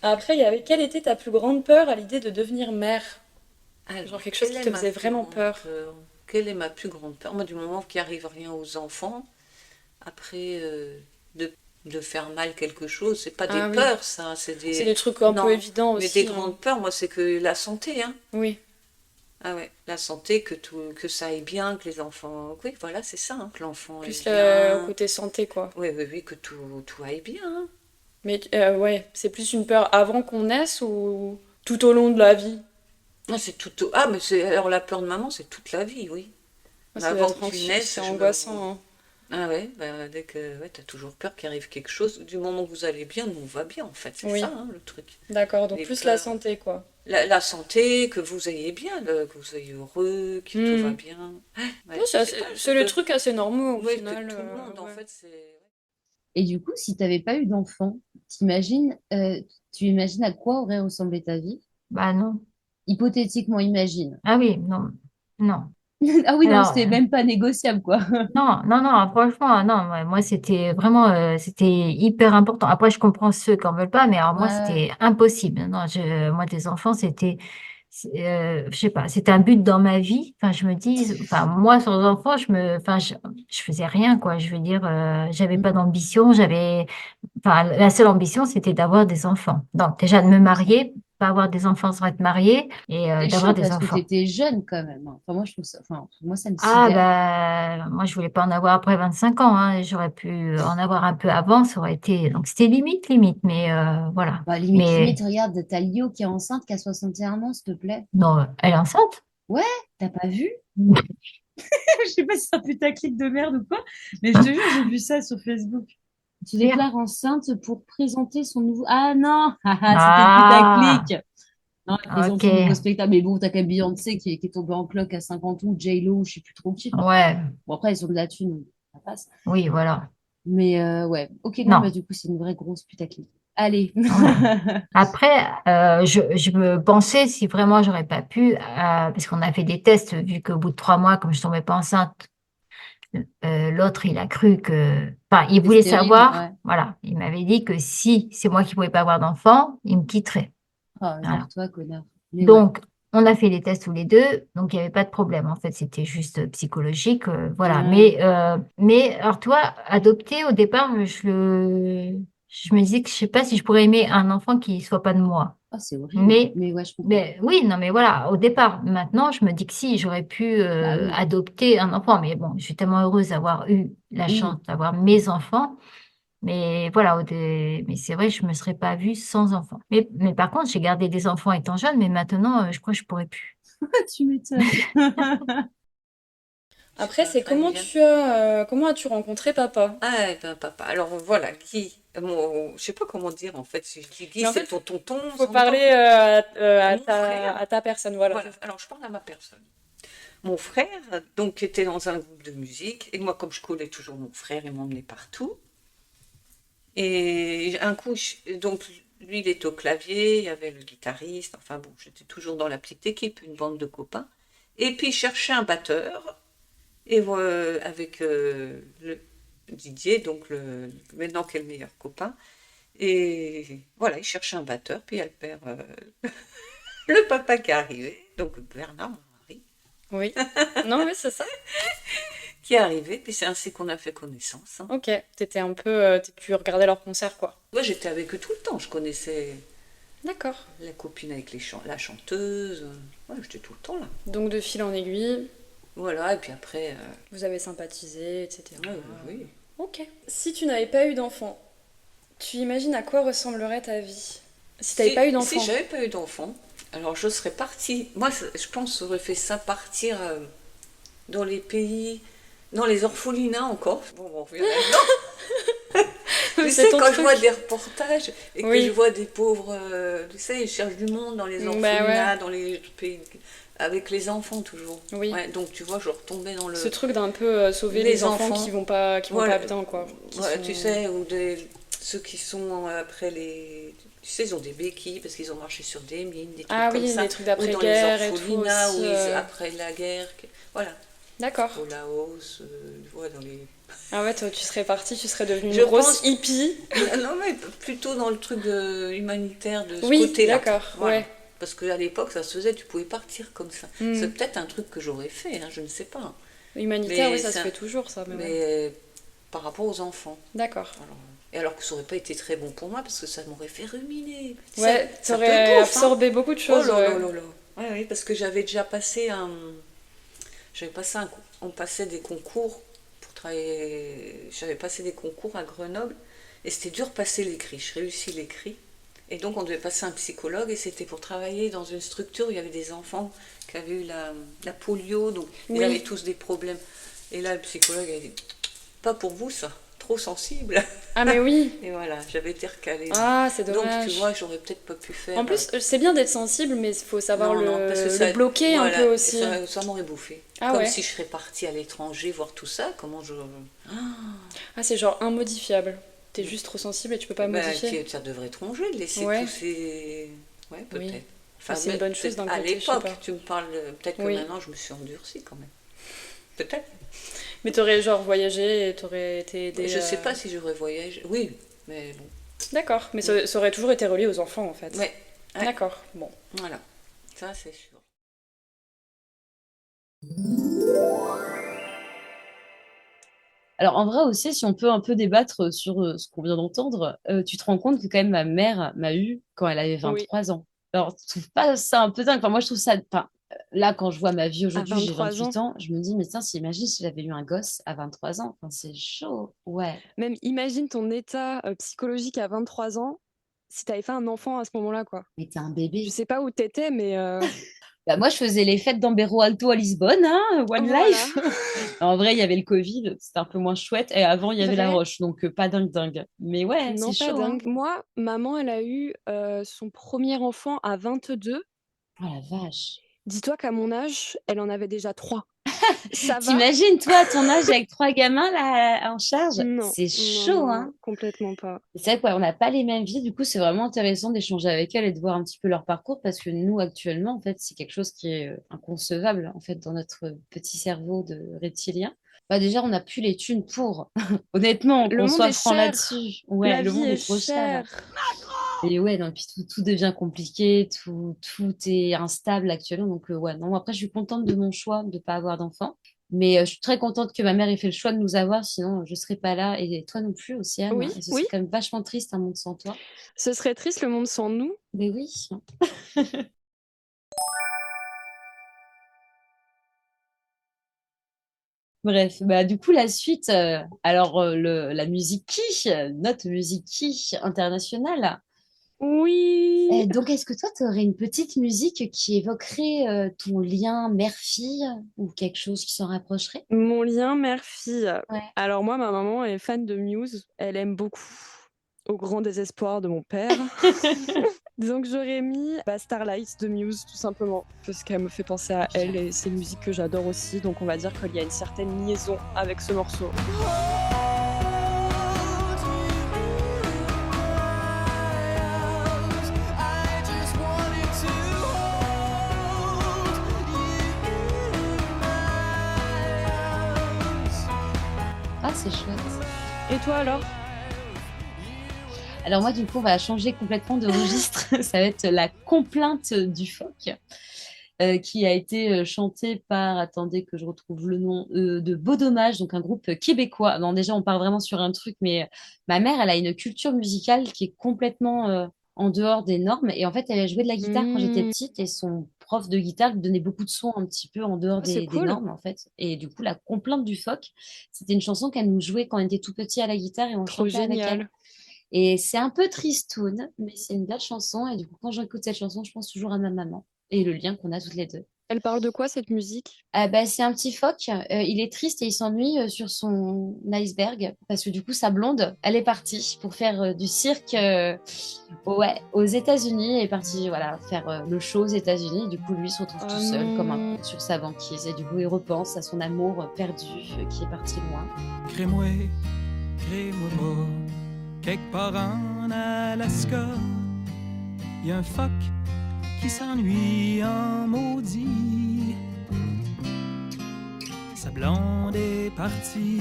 B: Après, il y avait quelle était ta plus grande peur à l'idée de devenir mère?
F: Alors,
B: Genre quelque chose
F: quelle
B: qui te
F: est ma
B: faisait
F: plus
B: vraiment
F: grande
B: peur.
F: Quelle est ma plus grande peur? Moi, du moment qu'il arrive rien aux enfants, après, de faire mal quelque chose, c'est pas des
B: Ah oui.
F: peurs, ça, c'est
B: C'est
F: des...
B: des trucs un
F: Non,
B: peu évidents
F: Mais
B: aussi.
F: des grandes peurs, moi, c'est que la santé, hein.
B: Oui.
F: Ah ouais, la santé, que ça aille bien, que les enfants... Oui, voilà, c'est ça, hein, que l'enfant
B: Plus
F: aille
B: le
F: bien.
B: côté santé, quoi.
F: Oui, oui, oui, que tout aille bien, hein.
B: Mais ouais, c'est plus une peur avant qu'on naisse ou tout au long de la vie?
F: Ah, c'est tout... Ah, mais c'est... Alors, la peur de maman, c'est toute la vie, oui.
B: Ah,
F: Mais
B: ça doit
F: avant
B: être
F: que tu
B: anxieux,
F: naisses,
B: c'est
F: je me-
B: angoissant, hein.
F: Ah ouais, bah, dès que ouais, t'as toujours peur qu'il arrive quelque chose. Du moment que vous allez bien, nous on va bien en fait. C'est
B: Oui.
F: ça hein, le truc.
B: D'accord, donc
F: Les
B: plus la
F: peurs.
B: santé, quoi.
F: La santé, que vous ayez bien, que vous soyez heureux, que tout va bien. Ouais,
B: Ouais, c'est
F: c'est pas-
B: c'est le
F: que-
B: truc assez normaux au
F: ouais, que
B: final.
F: tout le monde en
B: Ouais.
F: fait c'est.
D: Et du coup, si tu n'avais pas eu d'enfant, tu imagines à quoi aurait ressemblé ta vie?
E: Bah non.
D: Hypothétiquement, imagine.
E: Ah oui, non. Non.
D: Ah oui, non,
E: Alors,
D: c'était même pas négociable, quoi.
E: non, non, non, franchement, non, moi, c'était vraiment, c'était hyper important. Après, je comprends ceux qui en veulent pas, mais alors moi,
D: Ouais.
E: c'était impossible. Non, moi, des enfants, je sais pas, c'était un but dans ma vie. Enfin, je me dis, enfin, moi, sans enfants, je faisais rien, quoi. Je veux dire, j'avais pas d'ambition, enfin, la seule ambition, c'était d'avoir des enfants. Donc, déjà, de me marier, pas avoir des enfants sans être mariée, et
D: C'est
E: d'avoir
D: chiant
E: des
D: parce que tu
E: enfants.
D: étais jeune quand même, hein. Enfin, moi, je trouve ça. Enfin, moi, ça me
E: Ah
D: sidère.
E: bah moi je voulais pas en avoir après 25 ans, hein. J'aurais pu en avoir un peu avant, ça aurait été donc c'était limite, mais voilà.
D: Bah, limite,
E: Mais
D: regarde, t'as Lio qui est enceinte, qui a 61 ans, s'il te plaît.
E: non, elle est enceinte.
D: Ouais, t'as pas vu? Je sais pas si c'est un putaclic de merde ou quoi, mais je te jure, j'ai vu ça sur Facebook. Tu
E: Merde.
D: déclares enceinte pour présenter son nouveau. Ah non, c'était
E: Ah,
D: putaclic. Non, elle présente
E: ok,
D: son nouveau spectacle. Mais bon, t'as quand même Beyoncé qui est tombée en cloque à 50 ans, J-Lo, je sais plus trop qui. Enfin,
E: ouais,
D: bon, après, ils ont de la thune, donc ça passe.
E: oui, voilà.
D: Mais ouais, ok, non, bah
E: Non,
D: du coup, c'est une vraie grosse putaclic. Allez.
E: ouais. Après, je me pensais si vraiment j'aurais pas pu, parce qu'on a fait des tests, vu qu'au bout de 3 mois, comme je tombais pas enceinte, l'autre il a cru que, enfin, il
D: C'est
E: voulait
D: stérile,
E: savoir,
D: ouais.
E: voilà, il m'avait dit que si c'est moi qui pouvais pas avoir d'enfant, il me quitterait.
D: Oh,
E: Voilà.
D: gare-toi, connard. Mais ouais.
E: Donc, on a fait les tests tous les deux, donc il n'y avait pas de problème. En fait, c'était juste psychologique, voilà.
D: Ouais.
E: Mais alors toi, adopter au départ, je me disais que je sais pas si je pourrais aimer un enfant qui soit pas de moi.
D: Oh, c'est horrible.
E: Mais,
D: Mais ouais, je comprends.
E: mais oui, non, mais voilà, au départ. Maintenant, je me dis que si, j'aurais pu
D: Bah oui.
E: adopter un enfant. Mais bon, je suis tellement heureuse d'avoir eu la
D: Oui.
E: chance d'avoir mes enfants. Mais voilà, mais c'est vrai, je me serais pas vue sans enfant. Mais par contre, j'ai gardé des enfants étant jeune, mais maintenant, je crois que je pourrais plus.
D: Tu m'étonnes.
B: Après, c'est
F: Familial.
B: comment as-tu rencontré papa?
F: Ah, eh ben, papa. Alors voilà, Guy. Je sais pas comment dire en fait. Si je dis Guy,
B: Mais en
F: c'est
B: fait,
F: ton tonton.
B: Faut
F: son
B: parler
F: Mon frère.
B: à ta personne, voilà.
F: Voilà, alors je parle à ma personne. Mon frère, donc, était dans un groupe de musique, et moi, comme je collais toujours mon frère, il m'emmenait partout. Et un coup, donc, lui, il était au clavier, il y avait le guitariste, enfin bon, j'étais toujours dans la petite équipe, une bande de copains. Et puis, il cherchait un batteur, et avec le Didier, donc maintenant qui est le meilleur copain. Et voilà, il cherchait un batteur, puis il y a le père, le papa qui est arrivé, donc Bernard, mon mari,
B: Oui. Non, mais c'est ça.
F: qui est arrivé, puis c'est ainsi qu'on a fait connaissance. Hein.
B: Ok. T'étais un peu. Tu regardais leurs concerts, quoi.
F: Moi, j'étais avec eux tout le temps, je connaissais
B: D'accord.
F: la copine avec la chanteuse, ouais, j'étais tout le temps là.
B: Donc, de fil en aiguille,
F: Voilà, et puis après,
B: vous avez sympathisé, etc.
F: oui.
B: Ok. Si tu n'avais pas eu d'enfant, tu imagines à quoi ressemblerait ta vie si t'avais pas eu d'enfant?
F: Si j'avais pas eu d'enfant, alors je serais partie. Moi, je pense que j'aurais fait ça partir dans les pays, dans les orphelinats encore. Bon, on revient là-dedans. Tu
B: C'est
F: sais,
B: ton
F: quand je
B: truc.
F: vois des reportages et que
B: Oui.
F: je vois des pauvres, tu sais, ils cherchent du monde dans les
B: Bah
F: orphelinats,
B: ouais.
F: dans les pays, avec les enfants toujours.
B: Oui.
F: Ouais, donc tu vois, je retombais dans le.
B: Ce truc d'un peu sauver
F: Les
B: les enfants
F: enfants.
B: qui vont pas
F: Voilà.
B: bien, quoi. Qui
F: Ouais,
B: sont-
F: tu sais, ou ceux qui sont après les. Tu sais, ils ont des béquilles parce qu'ils ont marché sur des mines, des trucs
B: Ah
F: comme
B: oui,
F: ça.
B: les trucs
F: Ou dans
B: d'après-guerre
F: les
B: et tout
F: orphelinats,
B: aussi.
F: après la guerre. Voilà,
B: D'accord.
F: au Laos, ouais, dans les.
B: Ah ouais, toi, tu serais partie, tu serais devenue
F: Je
B: une grosse
F: pense-
B: hippie.
F: Non, mais plutôt dans le truc humanitaire de ce
B: Oui,
F: côté-là.
B: d'accord,
F: Voilà.
B: ouais.
F: Parce qu'à l'époque, ça se faisait, tu pouvais partir comme ça.
B: Mm.
F: C'est peut-être un truc que j'aurais fait, hein, je ne sais pas.
B: Humanitaire,
F: Mais
B: oui, ça se
F: ça-
B: fait toujours, ça. Mais ouais.
F: Mais par rapport aux enfants.
B: D'accord.
F: Alors que ça aurait pas été très bon pour moi parce que ça m'aurait fait ruminer.
B: Ouais,
F: Ça te
B: t'aurais
F: bouffe, hein.
B: absorbé beaucoup de
F: Oh
B: choses.
F: là
B: ouais.
F: là là là. Ouais, oui, parce que j'avais déjà passé on passait des concours pour travailler. J'avais passé des concours à Grenoble et c'était dur de passer l'écrit. Je réussis l'écrit. Et donc on devait passer un psychologue et c'était pour travailler dans une structure où il y avait des enfants qui avaient eu la polio, donc
B: Oui.
F: ils avaient tous des problèmes. Et là le psychologue a dit, pas pour vous ça, trop sensible.
B: Ah, mais oui.
F: Et voilà, j'avais été recalée.
B: Ah, c'est
F: Donc
B: dommage.
F: tu vois, j'aurais peut-être pas pu faire.
B: En plus, c'est bien d'être sensible, mais il faut savoir
F: parce que
B: le
F: ça-
B: bloquer
F: voilà,
B: un peu aussi.
F: Ça m'aurait bouffé.
B: Ah
F: Comme
B: ouais.
F: si je serais partie à l'étranger voir tout ça, comment je.
B: Ah, c'est genre immodifiable. T'es juste trop sensible et tu peux pas
F: Ben,
B: modifier.
F: ça devrait être rangé de laisser
B: Ouais.
F: tous ces. Ouais, peut-être.
B: Oui.
F: Enfin,
B: C'est une
F: mais
B: bonne chose
F: peut-être
B: d'un
F: à
B: côté, je sais
F: l'époque,
B: pas.
F: tu me parles. Peut-être que
B: Oui.
F: maintenant je me suis endurcie quand même. Peut-être.
B: Mais t'aurais genre voyagé et t'aurais été aidée.
F: Je sais pas si j'aurais voyagé. Oui, mais bon.
B: D'accord, mais ça aurait toujours été relié aux enfants en fait.
F: Ouais, ouais.
B: D'accord, bon.
F: Voilà. Ça, c'est sûr.
D: Alors, en vrai aussi, si on peut un peu débattre sur ce qu'on vient d'entendre, tu te rends compte que quand même ma mère m'a eu quand elle avait 23 ans. Alors, tu trouves pas ça un peu dingue? Enfin, moi, je trouve ça... Enfin, là, quand je vois ma vie aujourd'hui, j'ai
B: 23
D: 28 ans, je me dis, mais tiens, si imagine si j'avais eu un gosse à 23 ans. Enfin, c'est chaud. Ouais.
B: Même imagine ton état psychologique à 23 ans si t'avais fait un enfant à ce moment-là, quoi.
D: Mais t'es un bébé.
B: Je sais pas où t'étais, mais
D: Bah, moi, je faisais les fêtes d'Ambero Alto à Lisbonne, hein, One
B: Voilà.
D: Life. En vrai, il y avait le Covid, c'était un peu moins chouette. Et avant, il y avait La
B: Vrai.
D: Roche, donc pas dingue. Mais ouais,
B: non,
D: c'est
B: pas
D: chaud. Hein.
B: dingue. Moi, maman, elle a eu son premier enfant à 22.
D: Oh la vache.
B: Dis-toi qu'à mon âge, elle en avait déjà 3. Ça va?
D: T'imagines, toi, à ton âge, avec 3 gamins là, en charge?
B: Non.
D: C'est
B: non,
D: chaud,
B: non,
D: hein.
B: non, complètement pas.
D: C'est vrai qu'on n'a pas les mêmes vies, du coup, c'est vraiment intéressant d'échanger avec elles et de voir un petit peu leur parcours parce que nous, actuellement, en fait, c'est quelque chose qui est inconcevable, en fait, dans notre petit cerveau de reptilien. Bah, déjà, on n'a plus les thunes pour. Honnêtement,
B: Le
D: qu'on
B: monde
D: soit
B: est
D: franc
B: cher.
D: là-dessus. Ouais,
B: La
D: le
B: vie
D: monde
B: est
D: est trop cher.
B: chère.
D: Et ouais, non, puis tout devient compliqué, tout est instable actuellement. Donc, ouais, non, après, je suis contente de mon choix de ne pas avoir d'enfant. Mais je suis très contente que ma mère ait fait le choix de nous avoir, sinon je ne serais pas là. Et toi non plus, Océane.
B: Oui,
D: Et ce
B: oui.
D: serait quand même vachement triste un monde sans toi.
B: Ce serait triste le monde sans nous.
D: Mais oui. Bref, bah, du coup, la suite, alors la musique notre musique internationale.
B: Oui.
D: Donc, est-ce que toi, tu aurais une petite musique qui évoquerait ton lien mère-fille ou quelque chose qui s'en rapprocherait?
B: Mon lien mère-fille.
D: Ouais.
B: Alors moi, ma maman est fan de Muse. Elle aime beaucoup, au grand désespoir de mon père. Donc j'aurais mis Starlight de Muse, tout simplement, parce qu'elle me fait penser à elle et c'est une musique que j'adore aussi. Donc on va dire qu'il y a une certaine liaison avec ce morceau.
D: c'est chouette.
B: Et toi alors?
D: Alors moi, du coup, on va changer complètement de registre. Ça va être la complainte du phoque, qui a été chantée par, attendez que je retrouve le nom, de Beau Dommage, donc un groupe québécois. Non, déjà, on part vraiment sur un truc, mais ma mère, elle a une culture musicale qui est complètement en dehors des normes. Et en fait, elle a joué de la guitare quand j'étais petite et son prof de guitare lui donnait beaucoup de sons un petit peu en dehors
B: C'est
D: des
B: cool.
D: normes, en fait. Et du coup, la complainte du phoque, c'était une chanson qu'elle nous jouait quand on était tout petit à la guitare et on
B: Trop
D: chantait avec elle.
B: génial.
D: Et c'est un peu tristoun, mais c'est une belle chanson. Et du coup, quand j'écoute cette chanson, je pense toujours à ma maman et le lien qu'on a toutes les deux.
B: Elle parle de quoi cette musique?
D: Ah bah, c'est un petit phoque. Il est triste et il s'ennuie sur son iceberg parce que du coup, sa blonde, elle est partie pour faire du cirque ouais, aux États-Unis. Elle est partie voilà, faire le show aux États-Unis. Et du coup, lui il se retrouve tout seul comme un con sur sa banquise. Et du coup, il repense à son amour perdu qui est parti loin.
G: Crée-moi pas, quelque part en Alaska, y a un phoque qui s'ennuie en maudit. Sa blonde est partie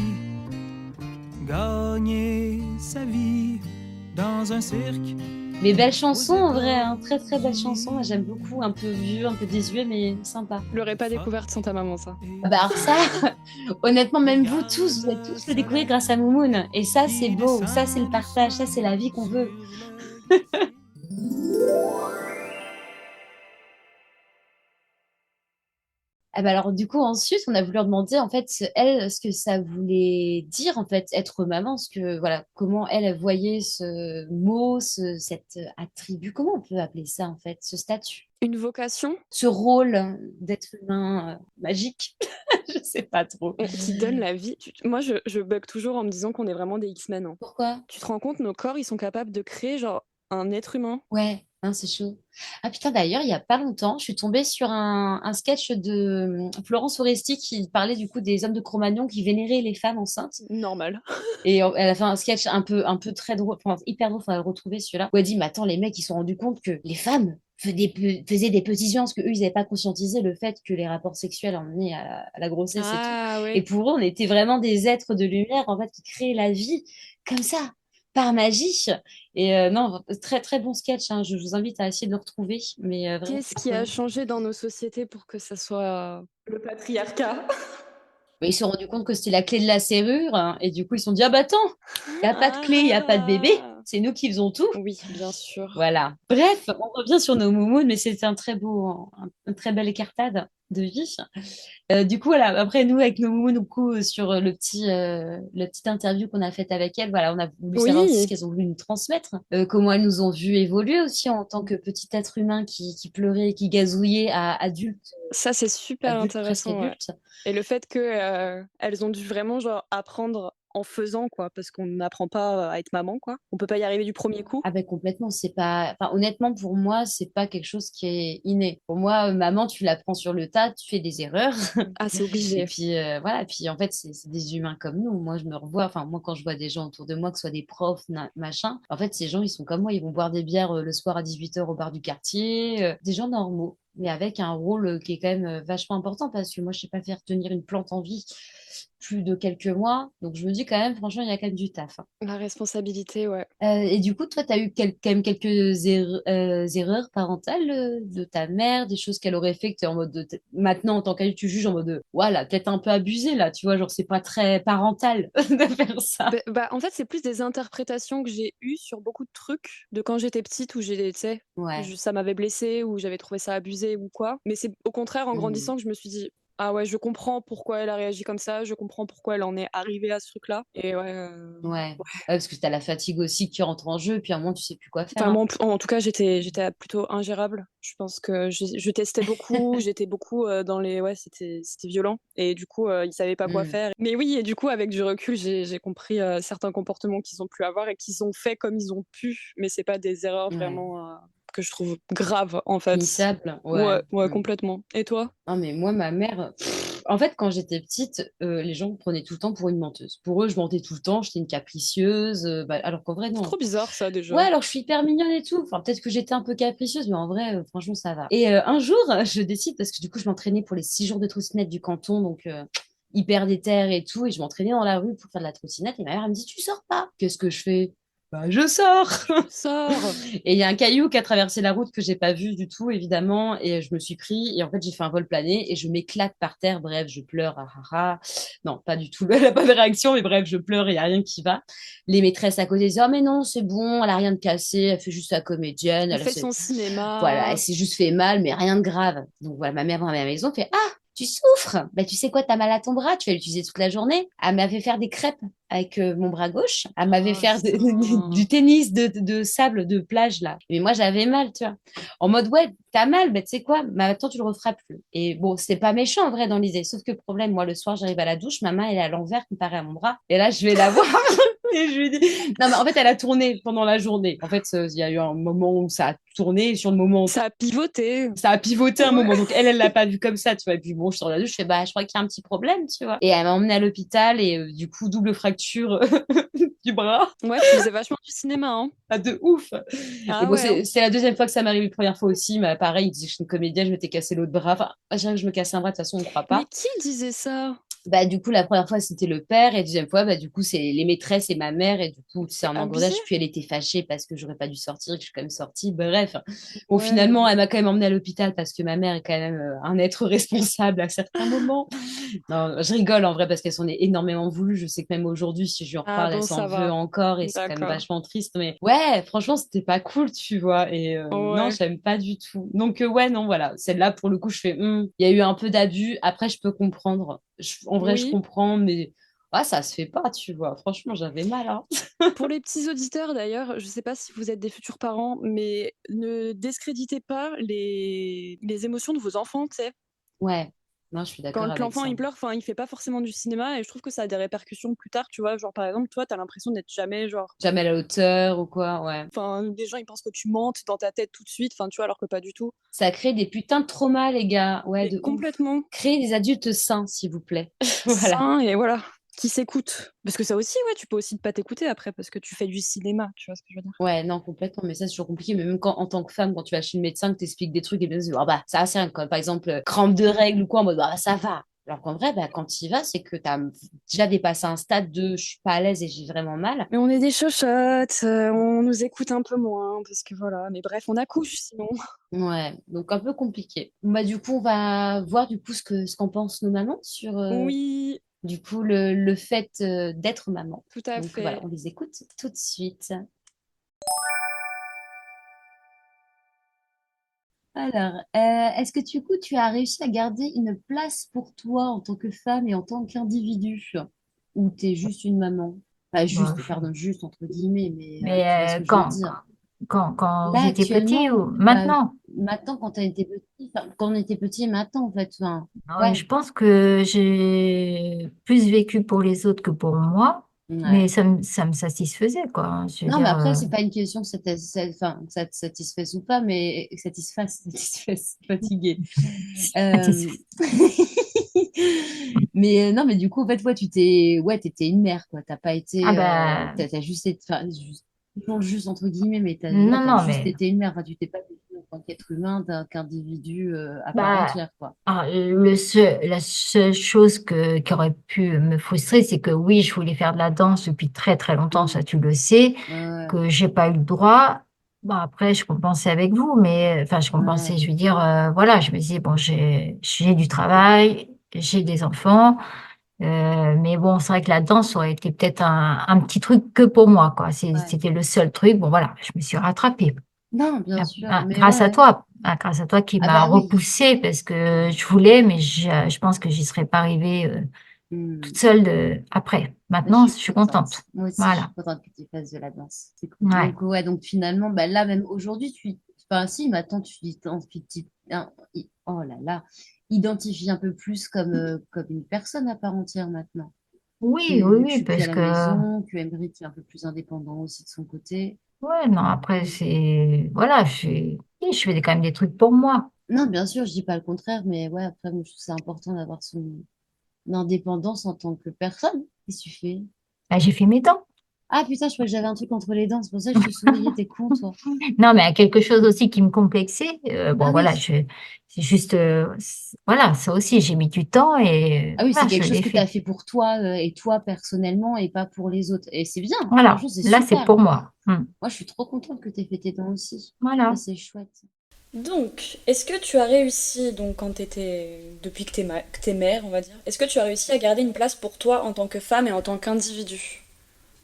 G: gagner sa vie dans un cirque.
D: Mais belle chanson en vrai, hein. Très très belle chanson. Moi, j'aime beaucoup, un peu vieux, un peu désuet, mais sympa.
B: Je l'aurais pas découverte sans ta maman, ça.
D: Ah bah alors ça, honnêtement, même vous tous, vous allez tous le découvrir grâce à Moumoun. Et ça, c'est beau, ça, c'est le partage, ça, c'est la vie qu'on veut. Ah bah alors du coup ensuite on a voulu leur demander en fait elle ce que ça voulait dire en fait être maman, ce que voilà comment elle voyait ce mot, cet attribut, comment on peut appeler ça en fait, ce statut,
B: Une vocation
D: ce rôle d'être humain magique, je sais pas trop.
B: qui donne la vie. Moi, je bug toujours en me disant qu'on est vraiment des X-Men, hein.
D: Pourquoi?
B: Tu te rends compte, nos corps, ils sont capables de créer genre un être humain.
D: Ouais, hein, c'est chaud. Ah putain, d'ailleurs, il y a pas longtemps, je suis tombée sur un sketch de Florence Foresti qui parlait du coup des hommes de Cro-Magnon qui vénéraient les femmes enceintes.
B: Normal.
D: Et elle a fait un sketch un peu très drôle, enfin hyper drôle, faudrait le retrouver celui-là, où elle dit, mais attends, les mecs, ils se sont rendus compte que les femmes faisaient des petits yeux parce qu'eux, ils n'avaient pas conscientisé le fait que les rapports sexuels emmenaient à la grossesse et tout.
B: Ah
D: Et
B: ouais.
D: pour eux, on était vraiment des êtres de lumière, en fait, qui créaient la vie comme ça, par magie. Et non, très très bon sketch, hein. Je vous invite à essayer de le retrouver. Mais vraiment,
B: Qu'est-ce
D: c'est
B: qui
D: trop
B: a
D: bien.
B: changé dans nos sociétés pour que ça soit le patriarcat?
D: Mais ils se sont rendus compte que c'était la clé de la serrure, hein, et du coup, ils se sont dit, ah bah attends, il n'y a pas de clé, il n'y a pas de bébé,
B: Ah.
D: c'est nous qui faisons tout.
B: Oui, bien sûr.
D: Voilà. Bref, on revient sur nos moumounes, mais c'était un très beau, un très belle écartade de vie. Du coup, voilà, après nous, avec nos moumounes, du coup, sur le petit interview qu'on a fait avec elles, voilà, on a voulu savoir aussi ce
B: Oui,
D: qu'elles ont voulu nous transmettre, comment elles nous ont vu évoluer aussi en tant que petit être humain qui pleurait, qui gazouillait à
B: ça c'est super
D: adulte, presque
B: intéressant, ouais.
D: adulte.
B: Et le fait que elles ont dû vraiment genre apprendre en faisant quoi, parce qu'on n'apprend pas à être maman quoi. On peut pas y arriver du premier coup.
D: Ah ben complètement, c'est pas, enfin, honnêtement pour moi c'est pas quelque chose qui est inné. Pour moi, maman tu l'apprends sur le tas, tu fais des erreurs
B: Ah, c'est
D: et
B: obligé.
D: puis voilà, puis en fait c'est des humains comme nous. Moi je me revois, enfin moi quand je vois des gens autour de moi, que ce soit des profs, machin, en fait ces gens ils sont comme moi, ils vont boire des bières le soir à 18h au bar du quartier, des gens normaux, mais avec un rôle qui est quand même vachement important parce que moi je sais pas faire tenir une plante en vie plus de quelques mois, donc je me dis quand même franchement il y a quand même du taf, hein.
B: La responsabilité, ouais.
D: Et du coup, toi, tu as eu quand même quelques erreurs parentales de ta mère, des choses qu'elle aurait fait que tu es en mode maintenant, en tant qu'adulte, tu juges en mode voilà, peut-être un peu abusé là, tu vois, genre c'est pas très parental de faire ça.
B: En fait, c'est plus des interprétations que j'ai eues sur beaucoup de trucs de quand j'étais petite où j'ai, tu sais,
D: Ouais.
B: ça m'avait blessée ou j'avais trouvé ça abusé ou quoi. Mais c'est au contraire en
D: Mm.
B: grandissant que je me suis dit, ah ouais, je comprends pourquoi elle a réagi comme ça, je comprends pourquoi elle en est arrivée à ce truc-là. Et ouais.
D: Ouais. Ouais, parce que tu as la fatigue aussi qui rentre en jeu, puis à un moment, tu sais plus quoi faire,
B: Enfin,
D: hein.
B: moi, en tout cas, j'étais plutôt ingérable. Je pense que je testais beaucoup, j'étais beaucoup dans les. Ouais, c'était violent. Et du coup, ils savaient pas quoi
D: Mm.
B: faire. Mais oui, et du coup, avec du recul, j'ai compris certains comportements qu'ils ont pu avoir et qu'ils ont fait comme ils ont pu. Mais c'est pas des erreurs
D: Ouais.
B: vraiment que je trouve graves, en fait.
D: Punissable,
B: Ouais,
D: ouais.
B: complètement. Et toi?
D: Non, mais moi, ma mère, en fait, quand j'étais petite, les gens me prenaient tout le temps pour une menteuse. Pour eux, je mentais tout le temps, j'étais une capricieuse, alors qu'en vrai,
B: C'est
D: non.
B: trop bizarre, ça, déjà.
D: Ouais, alors je suis hyper mignonne et tout. Enfin, peut-être que j'étais un peu capricieuse, mais en vrai, franchement, ça va. Et un jour, je décide, parce que du coup, je m'entraînais pour les 6 jours de trottinette du canton, donc hyper déter et tout. Et je m'entraînais dans la rue pour faire de la trottinette. Et ma mère, elle me dit, tu sors pas. Qu'est-ce que je fais? Bah, je sors.
B: Sors.
D: Et il y a un caillou qui a traversé la route que j'ai pas vu du tout, évidemment. Et je me suis pris. Et en fait, j'ai fait un vol plané et je m'éclate par terre. Bref, je pleure. Ah, ah, ah. Non, pas du tout. Elle a pas de réaction, mais bref, je pleure et il y a rien qui va. Les maîtresses à côté disent, oh, mais non, c'est bon. Elle a rien de cassé. Elle fait juste sa comédienne.
B: Elle
D: Elle,
B: fait son cinéma.
D: voilà, elle s'est juste fait mal, mais rien de grave. Donc voilà, ma mère dans la maison fait, ah, tu souffres? Bah, tu sais quoi, t'as mal à ton bras, tu vas l'utiliser toute la journée. Elle m'avait fait des crêpes avec mon bras gauche. Elle m'avait
B: Oh,
D: fait
B: putain.
D: du tennis de sable de plage, là. Mais moi, j'avais mal, tu vois. En mode, ouais, t'as mal, bah, tu sais quoi, maintenant, tu le referas plus. Et bon, c'était pas méchant, en vrai, dans l'idée. Sauf que le problème, moi, le soir, j'arrive à la douche, ma main, elle est à l'envers comparée à mon bras. Et là, je vais la voir. Et je lui dis, non, mais en fait, elle a tourné pendant la journée. En fait, il y a eu un moment où ça a tourné, et sur le moment où
B: Ça a pivoté.
D: ça a pivoté un moment. Donc, elle l'a pas vu comme ça, tu vois. Et puis, bon, je sors de la douche, je fais, bah, je crois qu'il y a un petit problème, tu vois. Et elle m'a emmenée à l'hôpital et du coup, double fracture du bras.
B: Ouais, tu faisais vachement du cinéma, hein.
D: Ah, de ouf. Et
B: Ah
D: bon,
B: ouais, hein.
D: c'est la deuxième fois que ça m'arrive. La première fois aussi, mais pareil, il disait que je suis une comédienne, je m'étais cassé l'autre bras. Enfin, à chaque fois que je me cassais un bras, de toute façon, on ne croit
B: Mais
D: pas.
B: qui disait ça?
D: Bah, du coup, la première fois, c'était le père. Et la deuxième fois, bah, du coup, c'est les maîtresses et ma mère. Et du coup, c'est
B: C'est
D: un
B: abusé.
D: engrenage. Puis elle était fâchée parce que j'aurais pas dû sortir et que je suis quand même sortie. Bref. Bon,
B: Ouais.
D: finalement, elle m'a quand même emmenée à l'hôpital parce que ma mère est quand même un être responsable à certains moments. Non, je rigole en vrai parce qu'elle s'en est énormément voulu. Je sais que même aujourd'hui, si je lui en
B: Ah
D: reparle, elle
B: bon,
D: s'en
B: ça
D: veut
B: va.
D: encore et c'est quand même
B: D'accord.
D: vachement triste. Mais ouais, franchement, c'était pas cool, tu vois. Et non,
B: Ouais.
D: j'aime pas du tout. Donc, ouais, non, voilà. Celle-là, pour le coup, je fais, il y a eu un peu d'abus. Après, je peux comprendre. En vrai, je
B: Oui.
D: comprends, mais ah, ça se fait pas, tu vois. Franchement, j'avais mal, hein.
B: Pour les petits auditeurs, d'ailleurs, je sais pas si vous êtes des futurs parents, mais ne discréditez pas les émotions de vos enfants, tu sais.
D: Ouais, non, je suis d'accord
B: Quand
D: avec
B: l'enfant
D: ça.
B: il pleure, enfin, il fait pas forcément du cinéma et je trouve que ça a des répercussions plus tard, tu vois. Genre, par exemple, toi, t'as l'impression d'être jamais, genre,
D: Jamais à la hauteur ou quoi, ouais.
B: enfin, des gens ils pensent que tu mentes dans ta tête tout de suite, enfin, tu vois, alors que pas du tout.
D: Ça crée des putains de traumas, les gars. Ouais,
B: Mais
D: de ouf.
B: complètement
D: Créez des adultes sains, s'il vous plaît. Voilà.
B: sain et voilà, qui s'écoute. Parce que ça aussi, ouais, tu peux aussi ne pas t'écouter après parce que tu fais du cinéma, tu vois ce que je veux dire.
D: Ouais, non, complètement, mais ça, c'est toujours compliqué. Mais même quand, en tant que femme, quand tu vas chez le médecin, que t'expliques des trucs, et bien sûr, ah bah, ça va, c'est rien, quoi. Par exemple, crampe de règles ou quoi, en mode, bah, ça va. Alors qu'en vrai, bah, quand tu y vas, c'est que tu as déjà dépassé un stade de je suis pas à l'aise et j'ai vraiment mal.
B: Mais on est des chochottes, on nous écoute un peu moins parce que voilà. Mais bref, on accouche sinon.
D: Ouais, donc un peu compliqué. Bah, du coup, on va voir du coup ce qu'en pensent nos mamans sur
B: Oui,
D: du coup le fait d'être maman.
B: tout à
D: Donc voilà,
B: fait.
D: on les écoute tout de suite. Alors, est-ce que du coup, tu as réussi à garder une place pour toi en tant que femme et en tant qu'individu? Ou t'es juste une maman? Pas
E: Bon,
D: juste, pardon, juste entre guillemets, mais tu vois ce
E: mais
D: que je veux dire.
E: quand
D: Là,
E: vous étiez petit
D: actuellement,
E: ou maintenant?
D: maintenant, quand tu été petit, enfin, quand on était petit et maintenant, en fait, enfin,
E: Je
D: ouais,
E: pense que j'ai plus vécu pour les autres que pour moi, mais
D: ouais.
E: ça me satisfaisait, quoi, hein. Je veux
D: Non, mais
E: dire,
D: après, c'est pas une question que enfin, que ça te satisfasse ou pas, mais que satisfasse, fatigué. Euh,
E: satisfait.
D: Mais non, mais du coup, en fait, ouais, t'étais une mère, quoi. T'as pas
E: Ah
D: été,
E: ben,
D: t'as juste été, enfin, toujours juste entre guillemets, mais ouais,
E: non,
D: t'as
E: non,
D: juste
E: mais
D: été une mère. Enfin, tu t'es pas définie en tant qu'être humain, qu'individu à part
E: bah,
D: entière, quoi.
E: la seule chose qui aurait pu me frustrer, c'est que oui, je voulais faire de la danse depuis très très longtemps,
D: Mm.
E: ça tu le sais,
D: Ouais,
E: que j'ai pas eu le droit. Bon, après, je compensais avec vous, mais enfin, je compensais,
D: ouais,
E: je veux dire, voilà, je me disais, bon, j'ai du travail, j'ai des enfants, mais bon, c'est vrai que la danse aurait été peut-être un petit truc que pour moi, quoi.
D: ouais.
E: C'était le seul truc. Bon, voilà, je me suis rattrapée.
D: Non, bien sûr, mais
E: Grâce à
D: ouais.
E: toi, grâce à toi qui
D: Ah
E: m'a
D: bah oui.
E: repoussée parce que je voulais, mais je pense que j'y serais pas arrivée toute
D: Mm.
E: seule après.
D: Mais je
E: Maintenant, je
D: suis
E: suis
D: contente.
E: contente.
D: Moi aussi, je suis
E: Voilà.
D: contente que tu fasses de la danse. C'est cool.
E: Ouais.
D: Donc, ouais, donc finalement, bah, là, même aujourd'hui, enfin, si, maintenant, oh là là, identifie un peu plus comme une personne à part entière maintenant.
E: Oui, oui,
D: Vu que je
E: oui,
D: suis plus à
E: parce
D: la
E: que
D: maison, que Emery qui est un peu plus indépendant aussi de son côté.
E: ouais, non, après
D: Mm.
E: c'est voilà, oui, je fais quand même des trucs pour moi.
D: Non, bien sûr, je dis pas le contraire, mais ouais, après, moi, je trouve que c'est important d'avoir son indépendance en tant que personne. Qu'est-ce que tu fais?
E: Bah, j'ai fait mes dents.
D: Ah putain, je crois que j'avais un truc entre les dents, c'est pour ça que je te souriais, t'es con, toi.
E: Non, mais à quelque chose aussi qui me complexait. Bon,
D: Ah
E: voilà,
D: oui.
E: c'est juste, voilà, ça aussi, j'ai mis du temps et
D: Ah oui, c'est
E: voilà, je
D: quelque chose
E: l'ai
D: que tu as
E: fait.
D: fait pour toi et toi personnellement et pas pour les autres. Et c'est bien,
E: Voilà,
D: franchement, c'est
E: là, c'est
D: super.
E: pour moi.
D: Moi, je suis trop contente que tu aies fait tes dents aussi. Ça,
E: Voilà.
D: c'est chouette.
B: Donc, est-ce que tu as réussi, donc depuis que t'es mère, on va dire, est-ce que tu as réussi à garder une place pour toi en tant que femme et en tant qu'individu?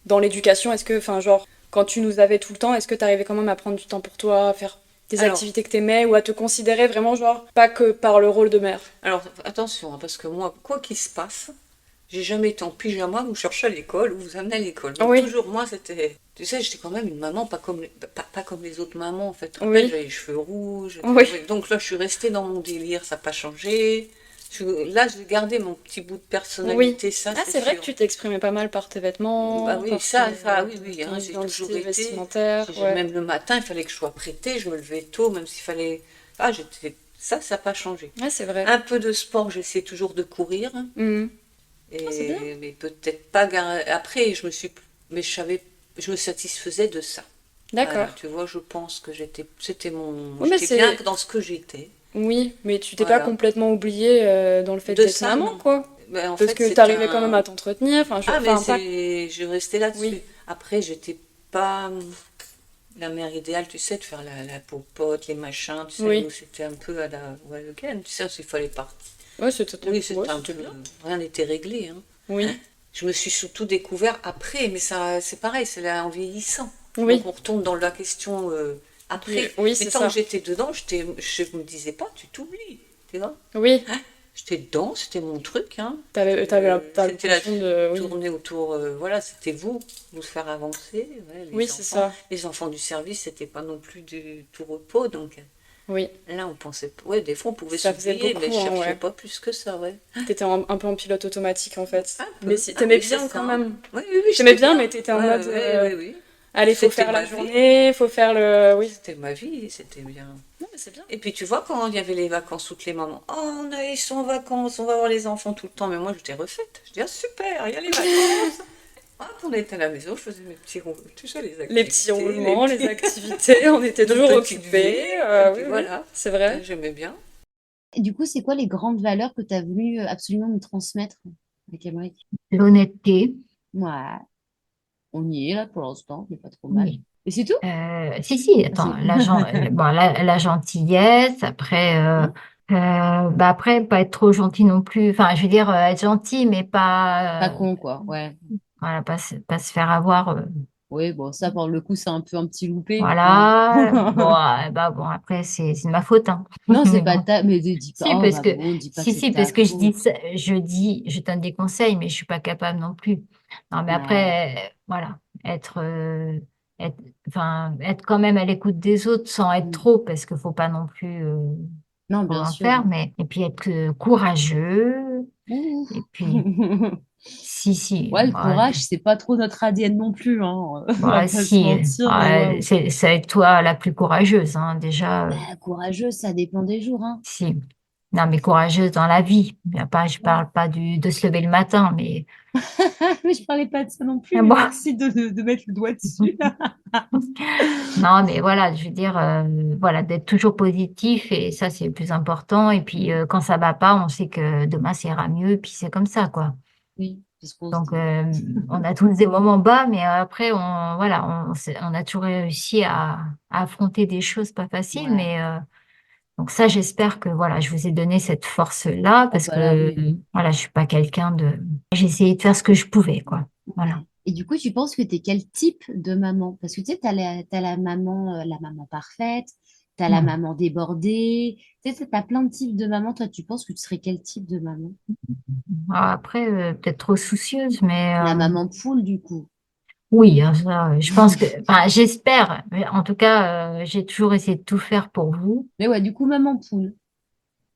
B: Dans l'éducation, est-ce que, enfin, genre, quand tu nous avais tout le temps, est-ce que tu arrivais quand même à prendre du temps pour toi, à faire des
F: Alors,
B: activités que t'aimais ou à te considérer vraiment, genre, pas que par le rôle de mère?
F: alors attention, hein, parce que moi, quoi qu'il se passe, j'ai jamais été en pyjama vous cherchez à l'école ou vous amenez à l'école. Donc
B: Oui,
F: toujours, moi, c'était... Tu sais, j'étais quand même une maman, pas comme les autres mamans, en fait. Tu te
B: oui,
F: rappelles, j'avais les cheveux rouges.
B: oui.
F: Donc là, je suis restée dans mon délire, ça n'a pas changé. Là, j'ai gardé mon petit bout de
B: Oui.
F: personnalité, ça,
B: Ah,
F: c'est
B: c'est vrai que
F: sûr.
B: tu t'exprimais pas mal par tes
F: Bah
B: vêtements,
F: oui,
B: par
F: ça, oui, oui,
B: ton
F: hein, j'ai toujours
B: identité
F: été.
B: vestimentaire, ouais.
F: Même le matin, il fallait que je sois prêtée, je me levais tôt, même s'il fallait. Ah, j'étais. Ça n'a pas changé.
B: Ouais, c'est vrai.
F: Un peu de sport, j'essaie toujours de courir.
B: Mhm. Ah, c'est bien.
F: Mais peut-être pas. Après, mais je me satisfaisais de ça.
B: D'accord.
F: Voilà, tu vois, je pense que
B: Oui, mais
F: j'étais bien
B: c'est...
F: dans ce que j'étais.
B: Oui, mais tu t'es pas
F: Voilà.
B: complètement oublié dans le fait
F: De
B: d'être
F: ça,
B: maman,
F: non.
B: quoi.
F: Mais en
B: Parce
F: fait,
B: que
F: c'est
B: t'arrivais quand même
F: un.
B: à t'entretenir, enfin,
F: Ah, mais
B: enfin, pas...
F: je restais là-dessus.
B: Oui,
F: Après, j'étais pas la mère idéale, tu sais, de faire la popote, les machins, tu sais,
B: oui.
F: nous, c'était un peu à la Well Again, tu sais, il fallait partir.
B: Ouais, c'était
F: Oui,
B: ouais,
F: c'était un
B: c'était
F: peu.
B: bien.
F: Rien n'était réglé, hein.
B: Oui,
F: Je me suis surtout découvert après, mais ça, c'est pareil, c'est là en vieillissant.
B: oui.
F: Donc on retourne dans la question après.
B: Oui,
F: Mais
B: c'est
F: tant que
B: ça.
F: j'étais dedans, je me disais pas, tu t'oublies, tu vois.
B: Oui,
F: J'étais dedans, c'était mon truc, hein.
B: t'as
F: C'était la
B: l'impression de... Oui,
F: tournée autour, voilà, c'était vous faire avancer. Ouais,
B: oui,
F: les
B: c'est
F: enfants,
B: ça.
F: les enfants du service, c'était pas non plus du tout repos, donc
B: Oui,
F: là on pensait, ouais, des fois on pouvait
B: ça faisait
F: s'oublier, mais
B: beaucoup,
F: je
B: hein,
F: cherchais
B: ouais.
F: pas plus que ça, ouais.
B: T'étais un peu en pilote automatique, en fait.
F: Un
B: Mais
F: peu.
B: si,
F: Ah
B: t'aimais
F: oui, c'est
B: bien quand
F: ça.
B: même.
F: Oui, oui, oui,
B: T'aimais
F: j'étais
B: bien,
F: bien.
B: mais t'étais en
F: Ouais,
B: mode...
F: ouais, oui.
B: allez, faut
F: C'était
B: faire
F: ma
B: la
F: vie.
B: journée, faut faire le... Oui.
F: C'était ma vie, c'était bien.
B: Non, mais c'est bien.
F: Et puis tu vois, quand il y avait les vacances, toutes les mamans, oh, ils sont en vacances, on va voir les enfants tout le temps. Mais moi, j'étais refaite. Je dis, ah, super, il y a les vacances. Hop, on était à la maison, je faisais mes petits roulements, tu sais, les activités.
B: Les petits roulements, les activités, on était
F: Nos
B: toujours
F: petites
B: occupés.
F: vies.
B: Oui,
F: Et puis
B: oui,
F: voilà,
B: c'est vrai.
F: j'aimais bien.
D: Et du coup, c'est quoi les grandes valeurs que tu as voulu absolument nous transmettre avec Aymeric?
E: L'honnêteté,
D: Ouais, on y est là pour l'instant, mais pas trop mal.
E: oui.
D: Et c'est tout?
E: Si,
D: Ah,
E: attends,
D: c'est...
E: bon, la gentillesse, après,
D: Hein.
E: bah après, pas être trop gentil non plus. Enfin, je veux dire, être gentil, mais
D: Pas
E: pas,
D: con, quoi. Ouais.
E: voilà, pas se faire avoir.
D: Oui, bon, ça, pour le coup, c'est un peu un petit loupé. Bon.
E: Voilà. Bon, bah bon, après, c'est de ma faute, hein.
D: Non, c'est
E: Mais
D: pas
E: bon.
D: ta... Mais dis pas,
E: Si,
D: oh,
E: parce
D: bah
E: que,
D: bon, dis pas que c'est
E: si,
D: ta
E: parce que
D: faute.
E: je donne des conseils, mais je suis pas capable non plus. Non, mais
D: Ouais.
E: après, voilà, être, enfin, être quand même à l'écoute des autres sans être
D: Mm.
E: trop, parce qu'il faut pas non plus,
D: Non,
E: trop
D: bien
E: en
D: sûr.
E: faire, mais, et puis être courageux,
D: Ouh.
E: et puis, si,
D: Ouais, le courage, c'est pas trop notre ADN non plus, hein. On va pas se
E: si,
D: mentir, mais waouh.
E: c'est toi la plus courageuse, hein, déjà.
D: Bah, courageux, ça dépend des jours, hein.
E: Si. Non, mais courageuse dans la vie. Il y a pas, je
D: Ouais.
E: parle pas de se lever le matin, mais
D: Mais je parlais pas de ça non plus,
E: mais
D: mais
E: bon.
D: merci de mettre le doigt dessus.
E: Non, mais voilà, je veux dire, voilà, d'être toujours positif et ça, c'est le plus important. Et puis, quand ça va pas, on sait que demain, ça ira mieux. Et puis, c'est comme ça, quoi.
D: Oui, c'est ce qu'on se
E: Donc,
D: dit.
E: on a tous des moments bas, mais après, voilà, on a toujours réussi à affronter des choses pas faciles.
D: Ouais.
E: Mais donc ça, j'espère que voilà, je vous ai donné cette force-là
D: Oh,
E: parce
D: bah là,
E: que
D: oui.
E: voilà, je suis pas quelqu'un de. J'ai essayé de faire ce que je pouvais, quoi. Voilà.
D: Ouais. Et du coup, tu penses que tu es quel type de maman? Parce que tu sais, t'as la maman parfaite, tu as la
E: Hmm.
D: maman débordée, tu sais, tu as plein de types de maman. Toi, tu penses que tu serais quel type de maman?
E: Alors après, peut-être trop soucieuse, mais
D: La maman poule, du coup.
E: oui, hein, ça, je pense que, enfin, j'espère. Mais en tout cas, j'ai toujours essayé de tout faire pour vous.
D: Mais ouais, du coup, maman poule.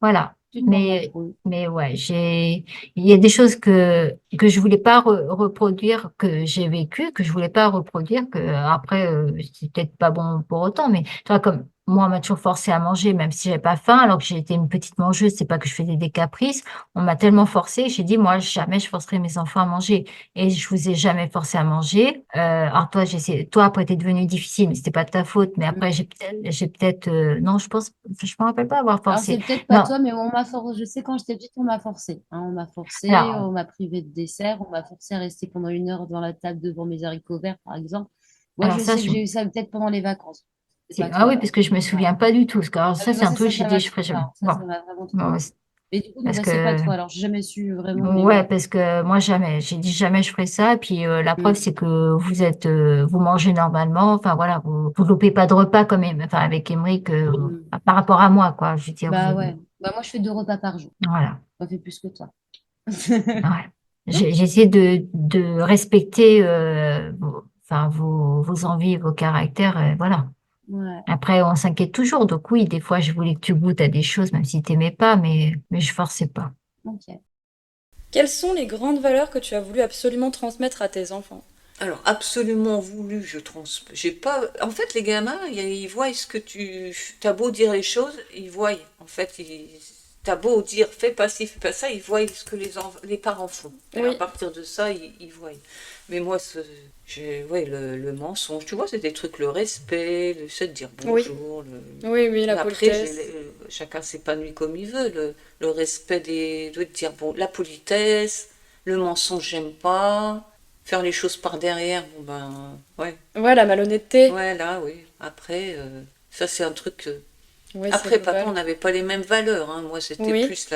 E: Voilà.
D: Petite maman
E: Mais,
D: poule.
E: mais ouais, il y a des choses que je voulais pas reproduire, que j'ai vécu, que je voulais pas reproduire, que après, c'est peut-être pas bon pour autant, mais tu vois, comme moi, on m'a toujours forcé à manger, même si j'avais pas faim, alors que j'ai été une petite mangeuse. C'est pas que je faisais des caprices. On m'a tellement forcée, j'ai dit, moi, jamais je forcerai mes enfants à manger. Et je vous ai jamais forcé à manger. Alors toi, toi, après, t'es devenu difficile, mais c'était pas de ta faute. Mais après, non, je me rappelle pas avoir
D: Alors,
E: forcé.
D: c'est peut-être pas
E: Non,
D: toi, mais on m'a forcé. Je sais, quand j'étais petite, on m'a forcé. Hein, on m'a forcé,
E: alors,
D: on m'a privé de dessert, on m'a forcé à rester pendant 1 heure devant la table devant mes haricots verts, par exemple. Moi,
E: alors
D: je
E: ça,
D: sais que j'ai eu ça peut-être pendant les vacances. C'est pas
E: ah
D: toi,
E: oui,
D: alors.
E: parce que je me souviens pas du tout. Parce que alors,
D: Ah,
E: ça,
D: mais
E: c'est
D: moi,
E: un truc, j'ai
D: ça
E: dit,
D: m'a
E: je ferai
D: trop
E: jamais.
D: marre.
E: Bon,
D: Ça m'a vraiment trop
E: bon,
D: marre. Mais du coup, non,
E: parce
D: bah, c'est pas
E: que
D: toi. Alors, j'ai jamais su vraiment, mais
E: ouais,
D: ouais.
E: parce que moi jamais, j'ai dit jamais je ferai ça. Et puis la preuve,
D: Mm.
E: c'est que vous mangez normalement. Enfin voilà, vous loupez pas de repas comme enfin avec Émeric
D: Mm.
E: par rapport à moi, quoi. Je veux dire,
D: Bah ouais. Bah, moi, je fais 2 repas par jour.
E: voilà,
D: Ça fait plus que toi.
E: ouais. J'ai essayé de respecter enfin vos envies, vos caractères, voilà.
D: Ouais,
E: Après, on s'inquiète toujours. Donc oui, des fois, je voulais que tu goûtes à des choses, même si t'aimais pas, mais je forçais pas.
D: ok.
B: Quelles sont les grandes valeurs que tu as voulu absolument transmettre à tes enfants?
F: Alors, absolument voulu, j'ai pas. En fait, les gamins, ils voient ce que t'as beau dire les choses, ils voient. En fait, t'as beau dire fais pas ci, fais pas ça, ils voient ce que les parents font. Et à
B: Oui,
F: partir de ça, ils voient. Mais moi, ouais, le mensonge, tu vois, c'est des trucs, le respect, le fait de dire
B: oui,
F: bonjour.
B: oui, oui, la
F: Mais après,
B: politesse.
F: chacun s'épanouit comme il veut. Le respect de dire bon, la politesse, le mensonge, j'aime pas. Faire les choses par derrière, bon ben, ouais.
B: Ouais, la malhonnêteté.
F: Ouais, là, oui. Après, ça c'est un truc.
B: Ouais, c'est
F: Après, papa,
B: global.
F: on n'avait pas les mêmes valeurs, hein. Moi, c'était
B: Oui.
F: plus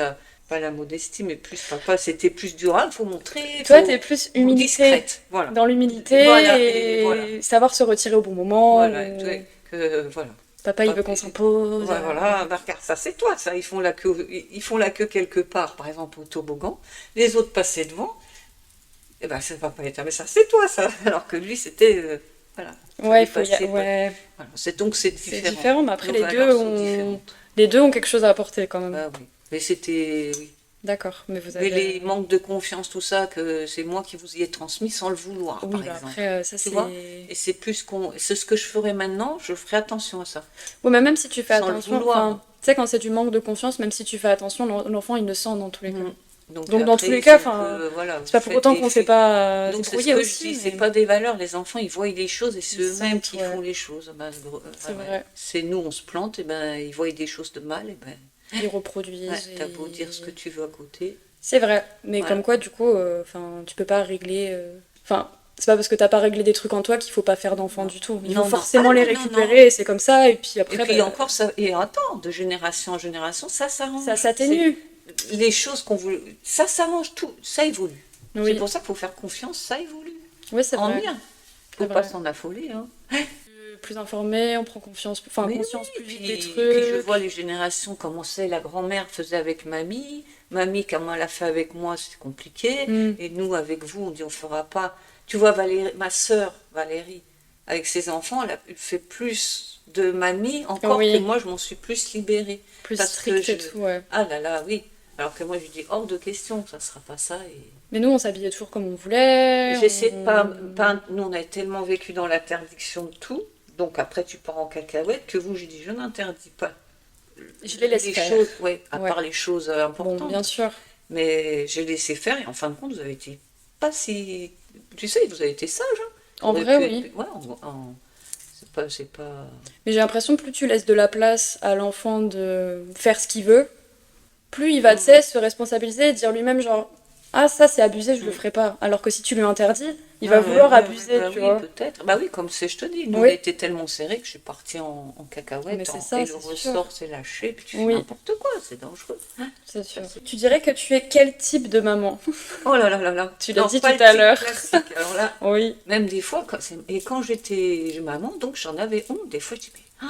F: pas la modestie, mais plus papa, c'était plus du il faut montrer,
B: Toi, t'es plus humilité.
F: discrète. Voilà.
B: Dans l'humilité
F: Voilà, et voilà.
B: et savoir se retirer au bon moment.
F: Voilà,
B: ou-
F: voilà.
B: Papa, il veut
F: Papa,
B: qu'on s'impose.
F: ouais, voilà, bah, regarde, ça c'est toi, ça. Ils font la queue quelque part, par exemple au toboggan. Les autres passaient devant. Eh ben, c'est papa était, mais ça c'est toi, ça. Alors que lui, c'était, voilà,
B: Ouais,
F: fallait passer.
B: ouais.
F: Voilà. Donc c'est
B: C'est
F: différent.
B: différent, mais après,
F: Nos valeurs sont différentes.
B: les deux ont quelque chose à apporter quand même.
F: Ah oui. Mais c'était, oui.
B: D'accord, mais vous
F: Mais
B: avez.
F: les manques de confiance, tout ça, que c'est moi qui vous y ai transmis sans le vouloir,
B: Oui,
F: par
B: bah
F: exemple.
B: après, ça
F: Tu
B: c'est.
F: vois. Et c'est c'est ce que je ferai maintenant, je ferai attention à ça.
B: Ouais, mais même si tu fais
F: Sans le
B: attention,
F: vouloir.
B: enfin, tu sais, quand c'est du manque de confiance, même si tu fais attention, l'enfant il le sent dans tous les cas.
F: Mhm. Donc
B: Donc, dans
F: après,
B: tous les cas,
F: c'est un
B: enfin,
F: peu, voilà,
B: c'est pas
F: vous
B: pour
F: faites
B: autant
F: des
B: qu'on sait
F: filles.
B: pas
F: Donc c'est ce
B: débrouiller
F: que je
B: aussi.
F: dis,
B: Mais
F: c'est pas des valeurs. Les enfants, ils voient les choses et c'est
B: Ils
F: eux-mêmes
B: sentent,
F: qui
B: ouais.
F: font les choses. Ben,
B: C'est
F: ouais.
B: vrai.
F: C'est nous, on se plante, et ben ils voient des choses de mal, et ben
B: Ils reproduisent.
F: ouais, t'as
B: et-
F: beau dire ce que tu veux à côté.
B: C'est vrai, mais
F: Voilà.
B: comme quoi, du coup, enfin, tu peux pas régler. Enfin, c'est pas parce que t'as pas réglé des trucs en toi qu'il faut pas faire d'enfants
F: Non.
B: du tout. Il
F: Non,
B: faut
F: non.
B: forcément
F: Ah,
B: les
F: non, non,
B: récupérer, et c'est comme ça. Et puis
F: Et
B: après,
F: puis
B: bah,
F: encore, ça, et attends, de génération en génération, ça s'arrange.
B: ça s'atténue.
F: Les choses qu'on voulait, ça s'arrange, tout, ça évolue. C'est
B: Oui,
F: pour ça qu'il faut faire confiance, ça évolue.
B: oui, c'est
F: En
B: vrai.
F: bien. Faut
B: C'est
F: pas
B: vrai.
F: s'en affoler, hein.
B: Plus informé, on prend confiance, enfin,
F: Mais
B: conscience
F: oui,
B: plus vite
F: puis,
B: des
F: puis je
B: trucs.
F: vois les générations, comment c'est, la grand-mère faisait avec mamie, mamie, comment elle a fait avec moi, c'est compliqué,
B: Mm.
F: et nous, avec vous, on dit on fera pas. Tu vois, Valérie, ma sœur, Valérie, avec ses enfants, elle a fait plus de mamie, encore
B: Oui.
F: que moi, je m'en suis plus libérée.
B: Plus
F: Parce que
B: strict et tout, ouais.
F: Ah là là, oui. Alors que moi, je dis hors de question, ça sera pas ça. Et...
B: Mais nous, on s'habillait toujours comme on voulait.
F: J'essaie de pas. Nous, on a tellement vécu dans l'interdiction de tout. Donc après, tu pars en cacahuète que vous, j'ai dit, je n'interdis pas
B: Je les laisse faire.
F: choses, ouais, à
B: Ouais.
F: part les choses
B: Bon,
F: importantes.
B: bien sûr.
F: Mais j'ai laissé faire et en fin de compte, vous avez été pas si. Tu sais, vous avez été sage. Hein.
B: En
F: Vous
B: vrai,
F: avez pu
B: oui.
F: être- Ouais, c'est pas.
B: Mais j'ai l'impression que plus tu laisses de la place à l'enfant de faire ce qu'il veut, plus il va, tu sais, se responsabiliser et dire lui-même, genre, ah, ça c'est abusé, je le ferai pas. Alors que si tu lui interdis, il va
F: Ouais,
B: vouloir
F: ouais,
B: abuser,
F: bah
B: tu
F: oui,
B: vois.
F: peut-être. Bah oui, comme c'est, je te dis, nous,
B: Oui.
F: on était tellement serrés que je suis partie en cacahuète.
B: Mais c'est ça,
F: et
B: c'est
F: le
B: sûr.
F: ressort, c'est lâché, puis tu fais
B: Oui.
F: n'importe quoi, c'est dangereux.
B: C'est sûr. Tu dirais que tu es quel type de maman?
F: Oh là là là là.
B: Tu l'as
F: Non,
B: dit
F: pas
B: tout
F: le
B: à
F: type
B: l'heure.
F: classique. Alors là,
B: Oui.
F: même des fois, quand j'étais maman, donc j'en avais honte. Des fois, je dis, mais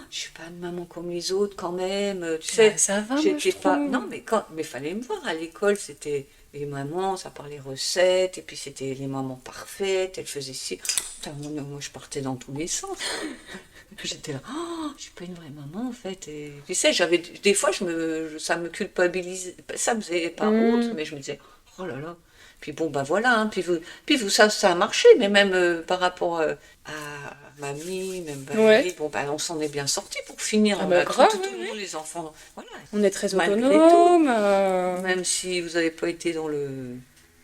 F: je suis pas une maman comme les autres quand même. Tu sais,
B: Ça va, moi,
F: j'étais
B: je
F: pas.
B: trouve.
F: Non, mais fallait me voir à l'école. C'était les mamans, ça parlait recettes, et puis c'était les mamans parfaites. Elles faisaient ci. Putain, moi, je partais dans tous les sens. J'étais là, je suis pas une vraie maman en fait. Et tu sais, des fois, ça me culpabilisait. Ça me faisait pas honte, mais je me disais, Oh là là. Puis bon, bah voilà, hein. Puis vous, ça a marché, mais même par rapport à mamie, même
B: Ouais.
F: Valérie, bon, bah on s'en est bien sorti pour finir.
B: Ah
F: On
B: bah
F: a
B: grave,
F: tout
B: oui,
F: le
B: oui.
F: monde, les enfants. Voilà.
B: On est très
F: Malgré
B: autonome.
F: Même si vous n'avez pas été dans le.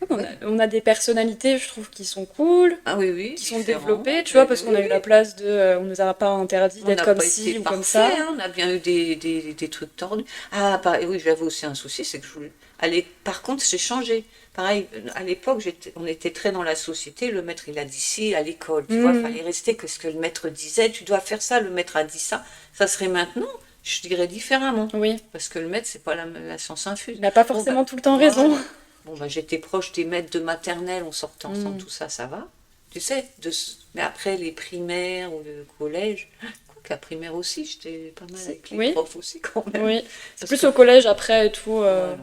F: Ouais.
B: On a des personnalités, je trouve, qui sont cool,
F: Ah oui, oui,
B: qui sont
F: différents.
B: développées, tu vois,
F: Oui,
B: parce qu'on
F: oui,
B: a eu la
F: oui.
B: place de. On nous a pas interdit
F: On
B: d'être
F: n'a
B: comme
F: pas
B: ci
F: été
B: ou comme
F: parfait,
B: ça.
F: hein, on a bien eu des trucs tordus. Ah, oui, j'avais aussi un souci, c'est que par contre, j'ai changé. Pareil, à l'époque, on était très dans la société. Le maître, il a dit ci à l'école. Tu vois, il fallait rester que ce que le maître disait. Tu dois faire ça, le maître a dit ça. Ça serait maintenant, je dirais différemment.
B: Oui.
F: Parce que le maître, c'est pas la science infuse.
B: Il n'a pas forcément tout le temps
F: voilà.
B: raison.
F: Bon, bah, j'étais proche des maîtres de maternelle, on sortait ensemble, tout ça, ça va. Tu sais, mais après les primaires ou le collège, quoique la primaire aussi, j'étais pas mal avec les
B: Oui.
F: profs aussi quand même.
B: Oui. C'est
F: Parce
B: plus
F: que-
B: au collège après et tout.
F: Voilà.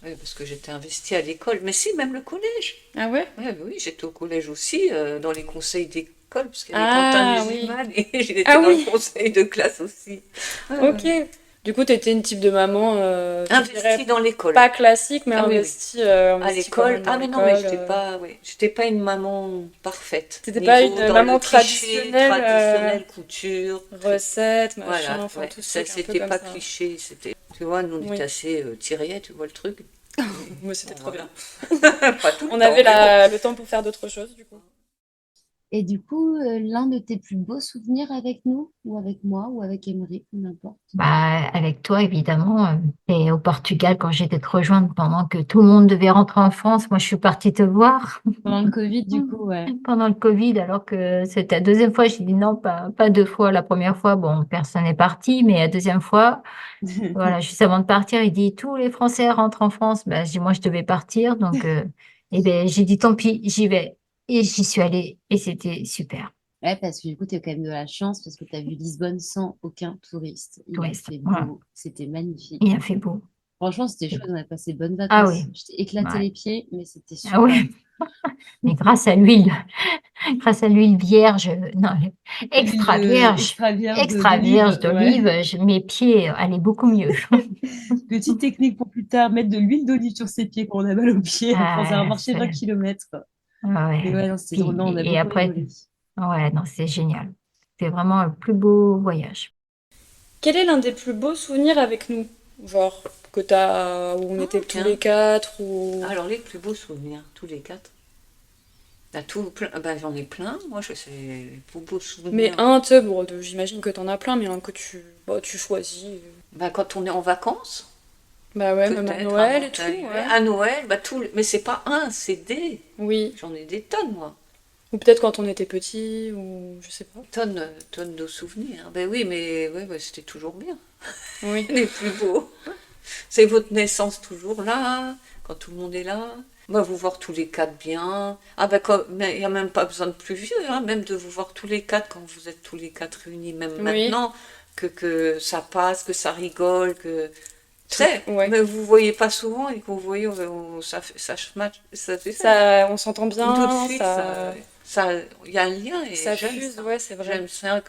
F: Oui, parce que j'étais investie à l'école. Mais si, même le collège.
B: Ah ouais?
F: Oui, j'étais au collège aussi, dans les conseils d'école, parce qu'il y avait
B: Ah,
F: Quentin
B: oui.
F: Musulman et j'étais
B: Ah
F: dans
B: oui.
F: le conseil de classe aussi.
B: Ok. Du coup, t'étais une type de maman, je dirais,
F: Investie dans l'école.
B: pas classique, mais
F: Ah oui, oui.
B: investie,
F: À
B: investie quand
F: l'école,
B: même dans
F: mais non, mais
B: l'école,
F: j'étais pas une maman parfaite.
B: T'étais pas
F: Niveau
B: une
F: dans
B: maman
F: le cliché,
B: traditionnelle,
F: couture,
B: recette, machin,
F: voilà,
B: enfin
F: ouais.
B: tout
F: Ça,
B: ça, un peu
F: c'était
B: comme
F: pas
B: ça.
F: cliché, tu vois, nous on
B: Oui.
F: était assez tiriel, tu vois le truc.
B: Mais c'était trop
F: Voilà.
B: bien.
F: Pas tout le
B: On
F: temps,
B: avait
F: mais
B: le temps pour faire d'autres choses, du coup.
D: Et du coup, l'un de tes plus beaux souvenirs avec nous, ou avec moi, ou avec Emery, n'importe.
E: Bah, avec toi, évidemment. Et au Portugal, quand j'étais te rejoindre pendant que tout le monde devait rentrer en France, moi, je suis partie te voir
D: Pendant le Covid, du coup, ouais.
E: pendant le Covid, alors que c'était la deuxième fois. J'ai dit non, pas deux fois. La première fois, bon, personne n'est parti, mais la deuxième fois, voilà, juste avant de partir, il dit tous les Français rentrent en France. Ben, je dis, moi, je devais partir. Donc, eh ben, j'ai dit tant pis, j'y vais. Et j'y suis allée et c'était super.
D: Ouais, parce que du coup, tu as quand même de la chance parce que tu as vu Lisbonne sans aucun touriste. Il a
E: Touriste.
D: fait
E: Voilà.
D: beau, c'était magnifique.
E: Il a fait beau.
D: Franchement, c'était chouette, on a passé de bonnes
E: Ah
D: vacances.
E: oui.
D: Je t'ai éclaté
E: Ouais.
D: les pieds, mais c'était
E: Ah
D: super.
E: oui. Mais grâce à l'huile vierge, non, extra vierge,
D: Extra vierge
E: extra vierge d'olive, mes pieds allaient beaucoup mieux.
D: Petite technique pour plus tard, mettre de l'huile d'olive sur ses pieds quand on a mal aux pieds après avoir marché 20 km.
E: Ouais.
D: Mais ouais, non, c'était drôle, non, on a
E: Et
D: beaucoup
E: après,
D: rigolé.
E: ouais, non, c'est génial. C'est vraiment le plus beau voyage.
B: Quel est l'un des plus beaux souvenirs avec nous? Genre, où on était tous
F: tiens.
B: les quatre, ou...
F: Alors, les plus beaux souvenirs, tous les quatre. J'en ai plein, moi, je sais, les plus beaux souvenirs.
B: Mais un, tu sais, bon, j'imagine que t'en as plein, mais un que tu choisis.
F: Quand on est en vacances,
B: Bah ouais, même à
F: peut-être,
B: Noël
F: avant
B: et tout,
F: d'arriver.
B: ouais.
F: À Noël, mais c'est pas un, c'est des.
B: Oui.
F: J'en ai des tonnes, moi.
B: Ou peut-être quand on était petit, ou je sais pas.
F: Tonnes de souvenirs. Ben oui, mais ouais, c'était toujours bien.
B: Oui.
F: Les plus beaux. C'est votre naissance toujours là, quand tout le monde est là. Moi, vous voir tous les quatre bien. Mais il n'y a même pas besoin de plus vieux, hein, même de vous voir tous les quatre quand vous êtes tous les quatre réunis, même
B: Oui.
F: maintenant, que ça passe, que ça rigole, que. Tu sais,
B: Ouais.
F: mais vous voyez pas souvent et que vous voyez, ça fait ça.
B: Ça, on s'entend bien,
F: Tout de suite,
B: ça
F: il y a un lien et
B: ça
F: j'aime
B: fuse,
F: ça.
B: ouais, c'est vrai.
F: J'aime ça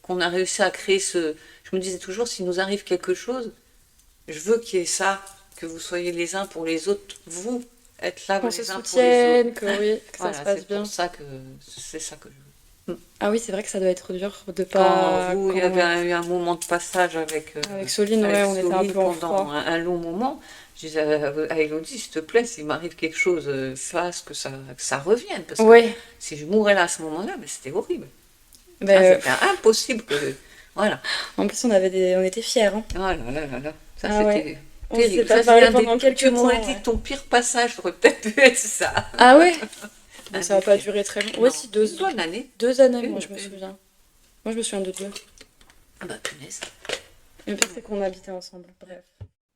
F: qu'on a réussi à créer ce. Je me disais toujours, s'il nous arrive quelque chose, je veux qu'il y ait ça, que vous soyez les uns pour les autres, vous, être là
B: Qu'on
F: les
B: se
F: uns pour les
B: soutienne,
F: autres.
B: que oui, que
F: Voilà,
B: ça se passe
F: c'est
B: bien.
F: pour ça que c'est ça que je veux.
B: Ah oui, c'est vrai que ça doit être dur de
F: Quand
B: pas...
F: il y avait eu un moment de passage avec
B: Soline, ouais, on était un
F: Soline
B: peu en
F: pendant
B: froid.
F: un long moment. Je disais à Elodie, s'il te plaît, s'il m'arrive quelque chose, fasse que ça revienne. Parce que
B: Ouais,
F: si je mourais là à ce moment-là, mais c'était horrible.
B: ben,
F: C'était impossible que. Voilà.
B: en plus on était fiers, hein.
F: Oh là là là là. Ça,
B: Ah
F: c'était
B: ouais. On
F: terrible.
B: s'est pas
F: Ça, c'est
B: parlé
F: un des
B: pendant
F: trucs,
B: quelques
F: tu m'aurais
B: temps,
F: dit
B: ouais.
F: ton pire passage, ça aurait peut-être pu être ça.
B: Ah ouais? Bon,
F: Un
B: ça va pas
F: des
B: durer très longtemps.
F: Non.
B: Ouais, si,
F: Une bonne année.
B: 2 années, moi
F: Une,
B: je me
F: une.
B: souviens. Moi je me souviens de 2.
F: Ah bah punaise.
B: Le pire c'est qu'on habitait ensemble, bref.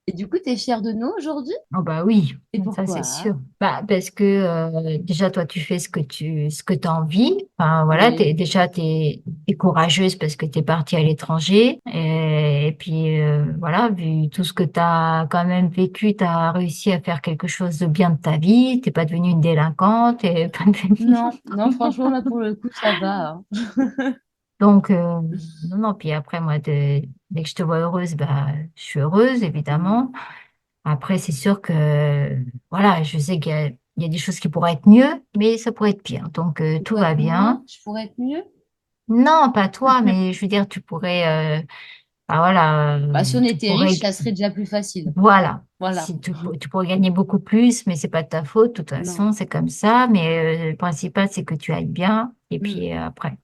D: Et du coup, tu es fière de nous aujourd'hui?
E: Oh bah oui,
D: Et
E: ça
D: pourquoi?
E: c'est sûr. Bah parce que déjà toi tu fais ce que tu as envie. Enfin voilà,
D: Oui.
E: t'es courageuse parce que t'es partie à l'étranger et puis voilà, vu tout ce que t'as quand même vécu, t'as réussi à faire quelque chose de bien de ta vie. T'es pas devenue une délinquante et pas devenue-
D: Non, non, franchement, là, pour le coup, ça va, hein.
E: Donc non non. Puis après moi dès que je te vois heureuse, bah je suis heureuse évidemment. Après, c'est sûr que, voilà, je sais qu'il y a des choses qui pourraient être mieux, mais ça pourrait être pire. Donc, tout
D: Quoi
E: va
D: que
E: bien.
D: moi, je pourrais être mieux?
E: Non, pas toi, mais je veux dire, tu pourrais, bah voilà,
D: Bah, si on
E: tu
D: était riche,
E: pourrais,
D: ça serait déjà plus facile.
E: voilà,
D: Voilà.
E: si tu pourrais gagner beaucoup plus, mais c'est pas de ta faute, de toute
D: Non.
E: façon, c'est comme ça. Mais le principal, c'est que tu ailles bien, et
D: Mm.
E: puis après,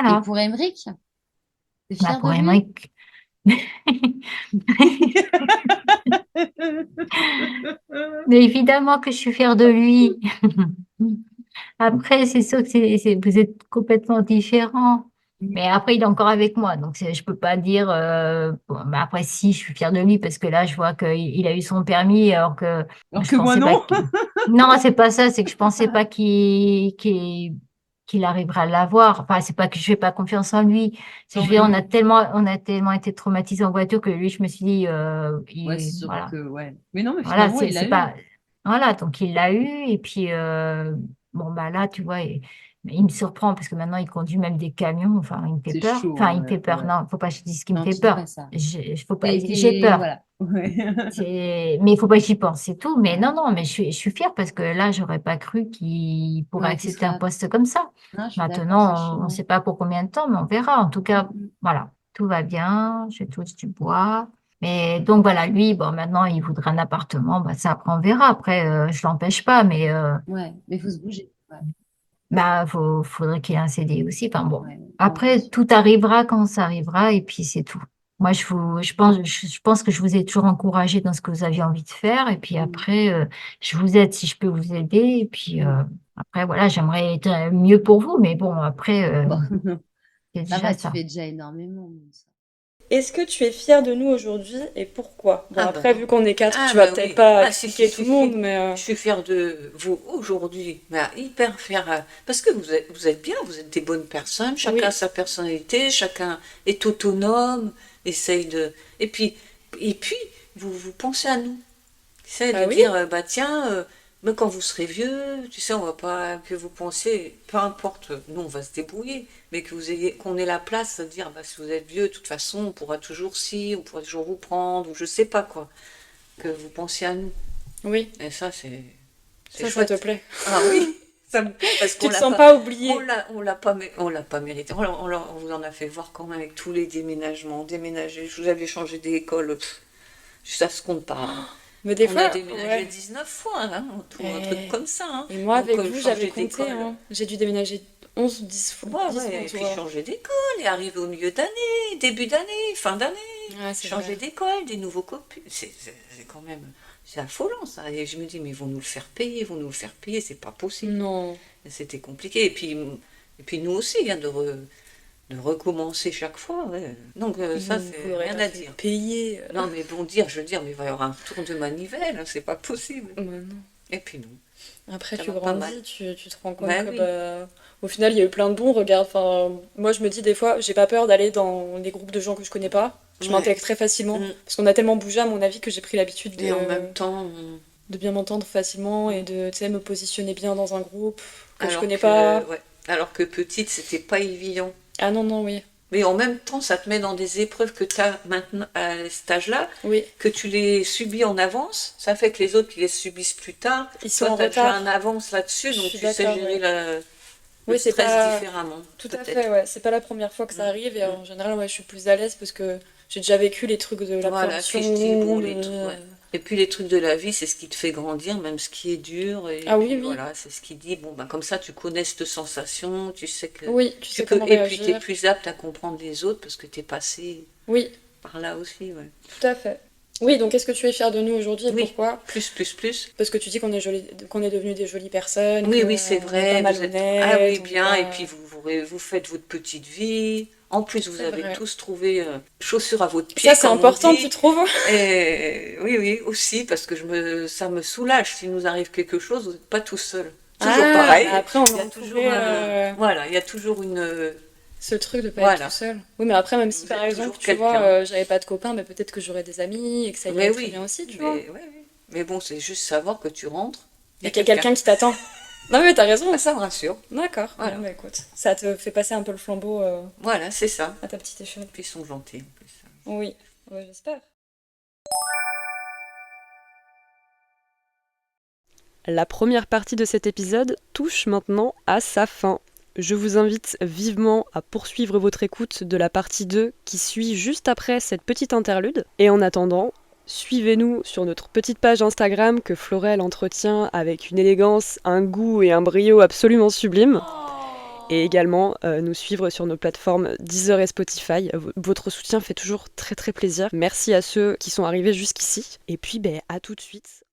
D: Et
E: voilà.
D: pour Emmerich, t'es
E: Bah
D: fière de
E: pour
D: lui?
E: Emmerich, mais évidemment que je suis fière de lui. Après, c'est sûr que vous êtes complètement différents. Mais après, il est encore avec moi, donc je peux pas dire. Bon, mais après, si, je suis fière de lui parce que là, je vois qu'il a eu son permis, alors que
D: Alors
E: je
D: que moi,
E: pensais pas
D: non.
E: que. Non, c'est pas ça. C'est que je pensais pas qu'il arriverait à l'avoir. Enfin, c'est pas que je fais pas confiance en lui. C'est que
D: Non,
E: je veux dire,
D: mais
E: on a tellement été traumatisés en voiture que lui, je me suis dit,
D: ouais, c'est sûr
E: voilà.
D: que, ouais. Mais non, mais
E: Voilà,
D: finalement,
E: c'est
D: il l'a
E: c'est
D: eu.
E: pas. Voilà, donc il l'a eu, et puis bon, bah là, tu vois, il me surprend parce que maintenant il conduit même des camions, enfin, il me fait
D: C'est
E: peur.
D: chaud,
E: Enfin, il
D: hein,
E: me fait peur,
D: ouais.
E: non, faut pas que je dise qu'il me
D: Non,
E: fait
D: tu dis pas
E: peur.
D: ça.
E: Faut pas, j'ai
D: T'es,
E: peur.
D: voilà. Ouais.
E: Mais il faut pas que j'y pense, c'est tout. Mais
D: Ouais.
E: non, non, mais je suis fière parce que là, j'aurais pas cru qu'il pourrait
D: Ouais, qui
E: accepter un
D: sera.
E: poste comme ça.
D: Non, je suis d'accord, c'est
E: Maintenant, on ne
D: chaud.
E: sait pas pour combien de temps, mais on verra. En tout cas,
D: Mm,
E: voilà, tout va bien, je touche du bois. Mais donc voilà, lui, bon, maintenant, il voudrait un appartement. Bah, ça, après, on verra. Après, je l'empêche pas, mais
D: ouais, mais il faut se bouger. Ouais,
E: bah, faudrait qu'il ait un CDI aussi. Enfin bon,
D: ouais. Non, bien
E: après,
D: sûr.
E: tout arrivera quand ça arrivera, et puis c'est tout. Moi, je pense que je vous ai toujours encouragé dans ce que vous aviez envie de faire, et puis
D: Mm,
E: après, je vous aide si je peux vous aider, et puis
D: mm.
E: après, voilà, j'aimerais être mieux pour vous, mais bon, après,
D: Bon,
E: c'est
D: ça
E: déjà
D: va, tu
E: ça.
D: fais déjà énormément. Donc ça.
B: Est-ce que tu es fière de nous aujourd'hui et pourquoi? Bon,
F: Ah bah
B: après,
F: oui.
B: vu qu'on est quatre,
F: Ah
B: tu vas
F: bah
B: peut-être
F: oui.
B: pas
F: Ah si, si,
B: expliquer tout
F: si,
B: le monde,
F: si.
B: mais
F: Je suis fière de vous aujourd'hui, mais hyper fière. Parce que vous êtes bien, vous êtes des bonnes personnes, chacun a
B: oui,
F: sa personnalité, chacun est autonome, essaye de... Et puis vous pensez à nous. C'est de
B: ah oui,
F: dire, bah tiens, mais quand vous serez vieux, tu sais, on va pas que vous pensiez, peu importe, nous on va se débrouiller, mais qu'on ait la place de dire, bah si vous êtes vieux, de toute façon, on pourra toujours on pourra toujours vous prendre, ou je sais pas quoi, que vous pensiez à nous.
B: oui,
F: Et ça, c'est
B: ça te
F: chouette.
B: plaît.
F: Ah oui, ça me plaît parce
B: Tu
F: qu'on
B: te
F: l'a
B: sens
F: pas,
B: pas oublié.
F: on l'a pas mérité. On vous en a fait voir quand même avec tous les déménagements, déménager. Je vous avais changé d'école, ça se compte pas, hein.
B: Mais des
F: On a
B: fois,
F: déménagé
B: ouais.
F: 19 fois, hein, un truc
B: Et,
F: comme ça, hein.
B: et moi,
F: Donc
B: avec vous, j'avais
F: changer
B: compté,
F: d'école.
B: hein. J'ai dû déménager 11 ou 10 fois.
F: Ouais,
B: 10 fois,
F: ouais, et
B: tu
F: puis
B: vois.
F: changer d'école, et arriver au milieu d'année, début d'année, fin d'année,
B: Ouais, c'est
F: changer
B: vrai.
F: d'école, des nouveaux copains, c'est quand même, c'est affolant ça. Et je me dis, mais ils vont nous le faire payer, ils vont nous le faire payer, c'est pas possible.
B: Non.
F: Et c'était compliqué. Et puis nous aussi, hein, de recommencer chaque fois. Ouais. Donc ça,
B: Vous
F: c'est
B: l'aurez
F: rien
B: pas
F: à
B: fait
F: dire.
B: payer.
F: Non, mais bon, je veux dire, mais il va y avoir un tour de manivelle, hein, c'est pas possible.
B: Non.
F: Et puis non,
B: Après,
F: ça
B: tu
F: va pas mal.
B: grandis, tu te rends compte
F: Bah
B: que
F: oui.
B: bah, au final, il y a eu plein de bons. Regarde, enfin, moi, je me dis des fois, j'ai pas peur d'aller dans des groupes de gens que je connais pas. Je
F: Ouais.
B: m'intègre très facilement.
F: Mm.
B: Parce qu'on a tellement bougé, à mon avis, que j'ai pris l'habitude
F: Et en même temps,
B: de bien m'entendre facilement et de, tu sais, me positionner bien dans un groupe que je
F: alors
B: connais pas.
F: que, ouais, alors que petite, c'était pas évident.
B: Ah non, non, oui.
F: Mais en même temps, ça te met dans des épreuves que tu as maintenant à cet âge-là,
B: Oui,
F: que tu les subis en avance. Ça fait que les autres qui les subissent plus tard,
B: ils sont
F: toi,
B: en
F: tu as déjà
B: retard.
F: un avance là-dessus,
B: Je
F: donc
B: suis
F: tu sais
B: d'accord,
F: gérer
B: ouais.
F: le
B: Oui, c'est
F: stress
B: pas...
F: différemment,
B: Tout à
F: peut-être.
B: fait, ouais. C'est pas la première fois que ça arrive et en général, ouais, je suis plus à l'aise parce que j'ai déjà vécu les trucs de
F: Voilà,
B: l'appréhension.
F: puis je dis, bon, ouais. Et puis les trucs de la vie, c'est ce qui te fait grandir, même ce qui est dur. Et
B: Ah oui,
F: puis
B: oui.
F: voilà, c'est ce qui dit, bon, ben, comme ça, tu connais cette sensation, tu sais que
B: Oui, tu
F: tu
B: sais
F: peux,
B: comment
F: et puis tu es
B: réagir.
F: plus apte à comprendre les autres parce que tu es passé
B: Oui,
F: par là aussi, ouais.
B: tout à fait. Oui, donc est-ce que tu es fière de nous aujourd'hui et
F: Oui,
B: pourquoi?
F: plus, plus, plus.
B: Parce que tu dis qu'on est joli, qu'on est devenus des jolies personnes,
F: Oui, oui, c'est
B: qu'on n'est pas
F: vrai, vous êtes... Ah oui,
B: malhonnêtes, on n'est
F: bien, et
B: pas...
F: puis vous faites votre petite vie. En plus, vous
B: C'est
F: avez
B: vrai.
F: tous trouvé chaussures à votre
B: Ça,
F: pied,
B: c'est
F: comme on
B: important, tu
F: dit.
B: trouves?
F: Et oui, oui, aussi, parce que ça me soulage. S'il nous arrive quelque chose, vous n'êtes pas tout seul. Toujours
B: Ah,
F: pareil.
B: bah après, on
F: Il y
B: a
F: a toujours
B: retrouvé
F: voilà, il y a toujours une,
B: ce truc de pas être tout
F: voilà.
B: seul. Oui, mais après, même si
F: Vous
B: par
F: êtes
B: exemple,
F: toujours
B: tu vois,
F: quelqu'un.
B: j'avais pas de copains, mais peut-être que j'aurais des amis et que ça
F: Mais
B: irait très
F: oui,
B: bien aussi, tu vois.
F: mais bon, c'est juste savoir que tu rentres, il y
B: Et
F: a
B: qu'il y a
F: quelqu'un.
B: quelqu'un qui t'attend. Non, mais t'as raison.
F: Ah, ça me rassure.
B: D'accord.
F: Voilà.
B: Bon, bah écoute, ça te fait passer un peu le flambeau
F: Voilà, c'est ça.
B: à ta petite
F: Et
B: échelle.
F: puis ils sont gentils en plus.
B: Oui, ouais, j'espère. La première partie de cet épisode touche maintenant à sa fin. Je vous invite vivement à poursuivre votre écoute de la partie 2 qui suit juste après cette petite interlude. Et en attendant, suivez-nous sur notre petite page Instagram que Florelle entretient avec une élégance, un goût et un brio absolument sublimes. Et également nous suivre sur nos plateformes Deezer et Spotify. Votre soutien fait toujours très très plaisir. Merci à ceux qui sont arrivés jusqu'ici. Et puis à tout de suite.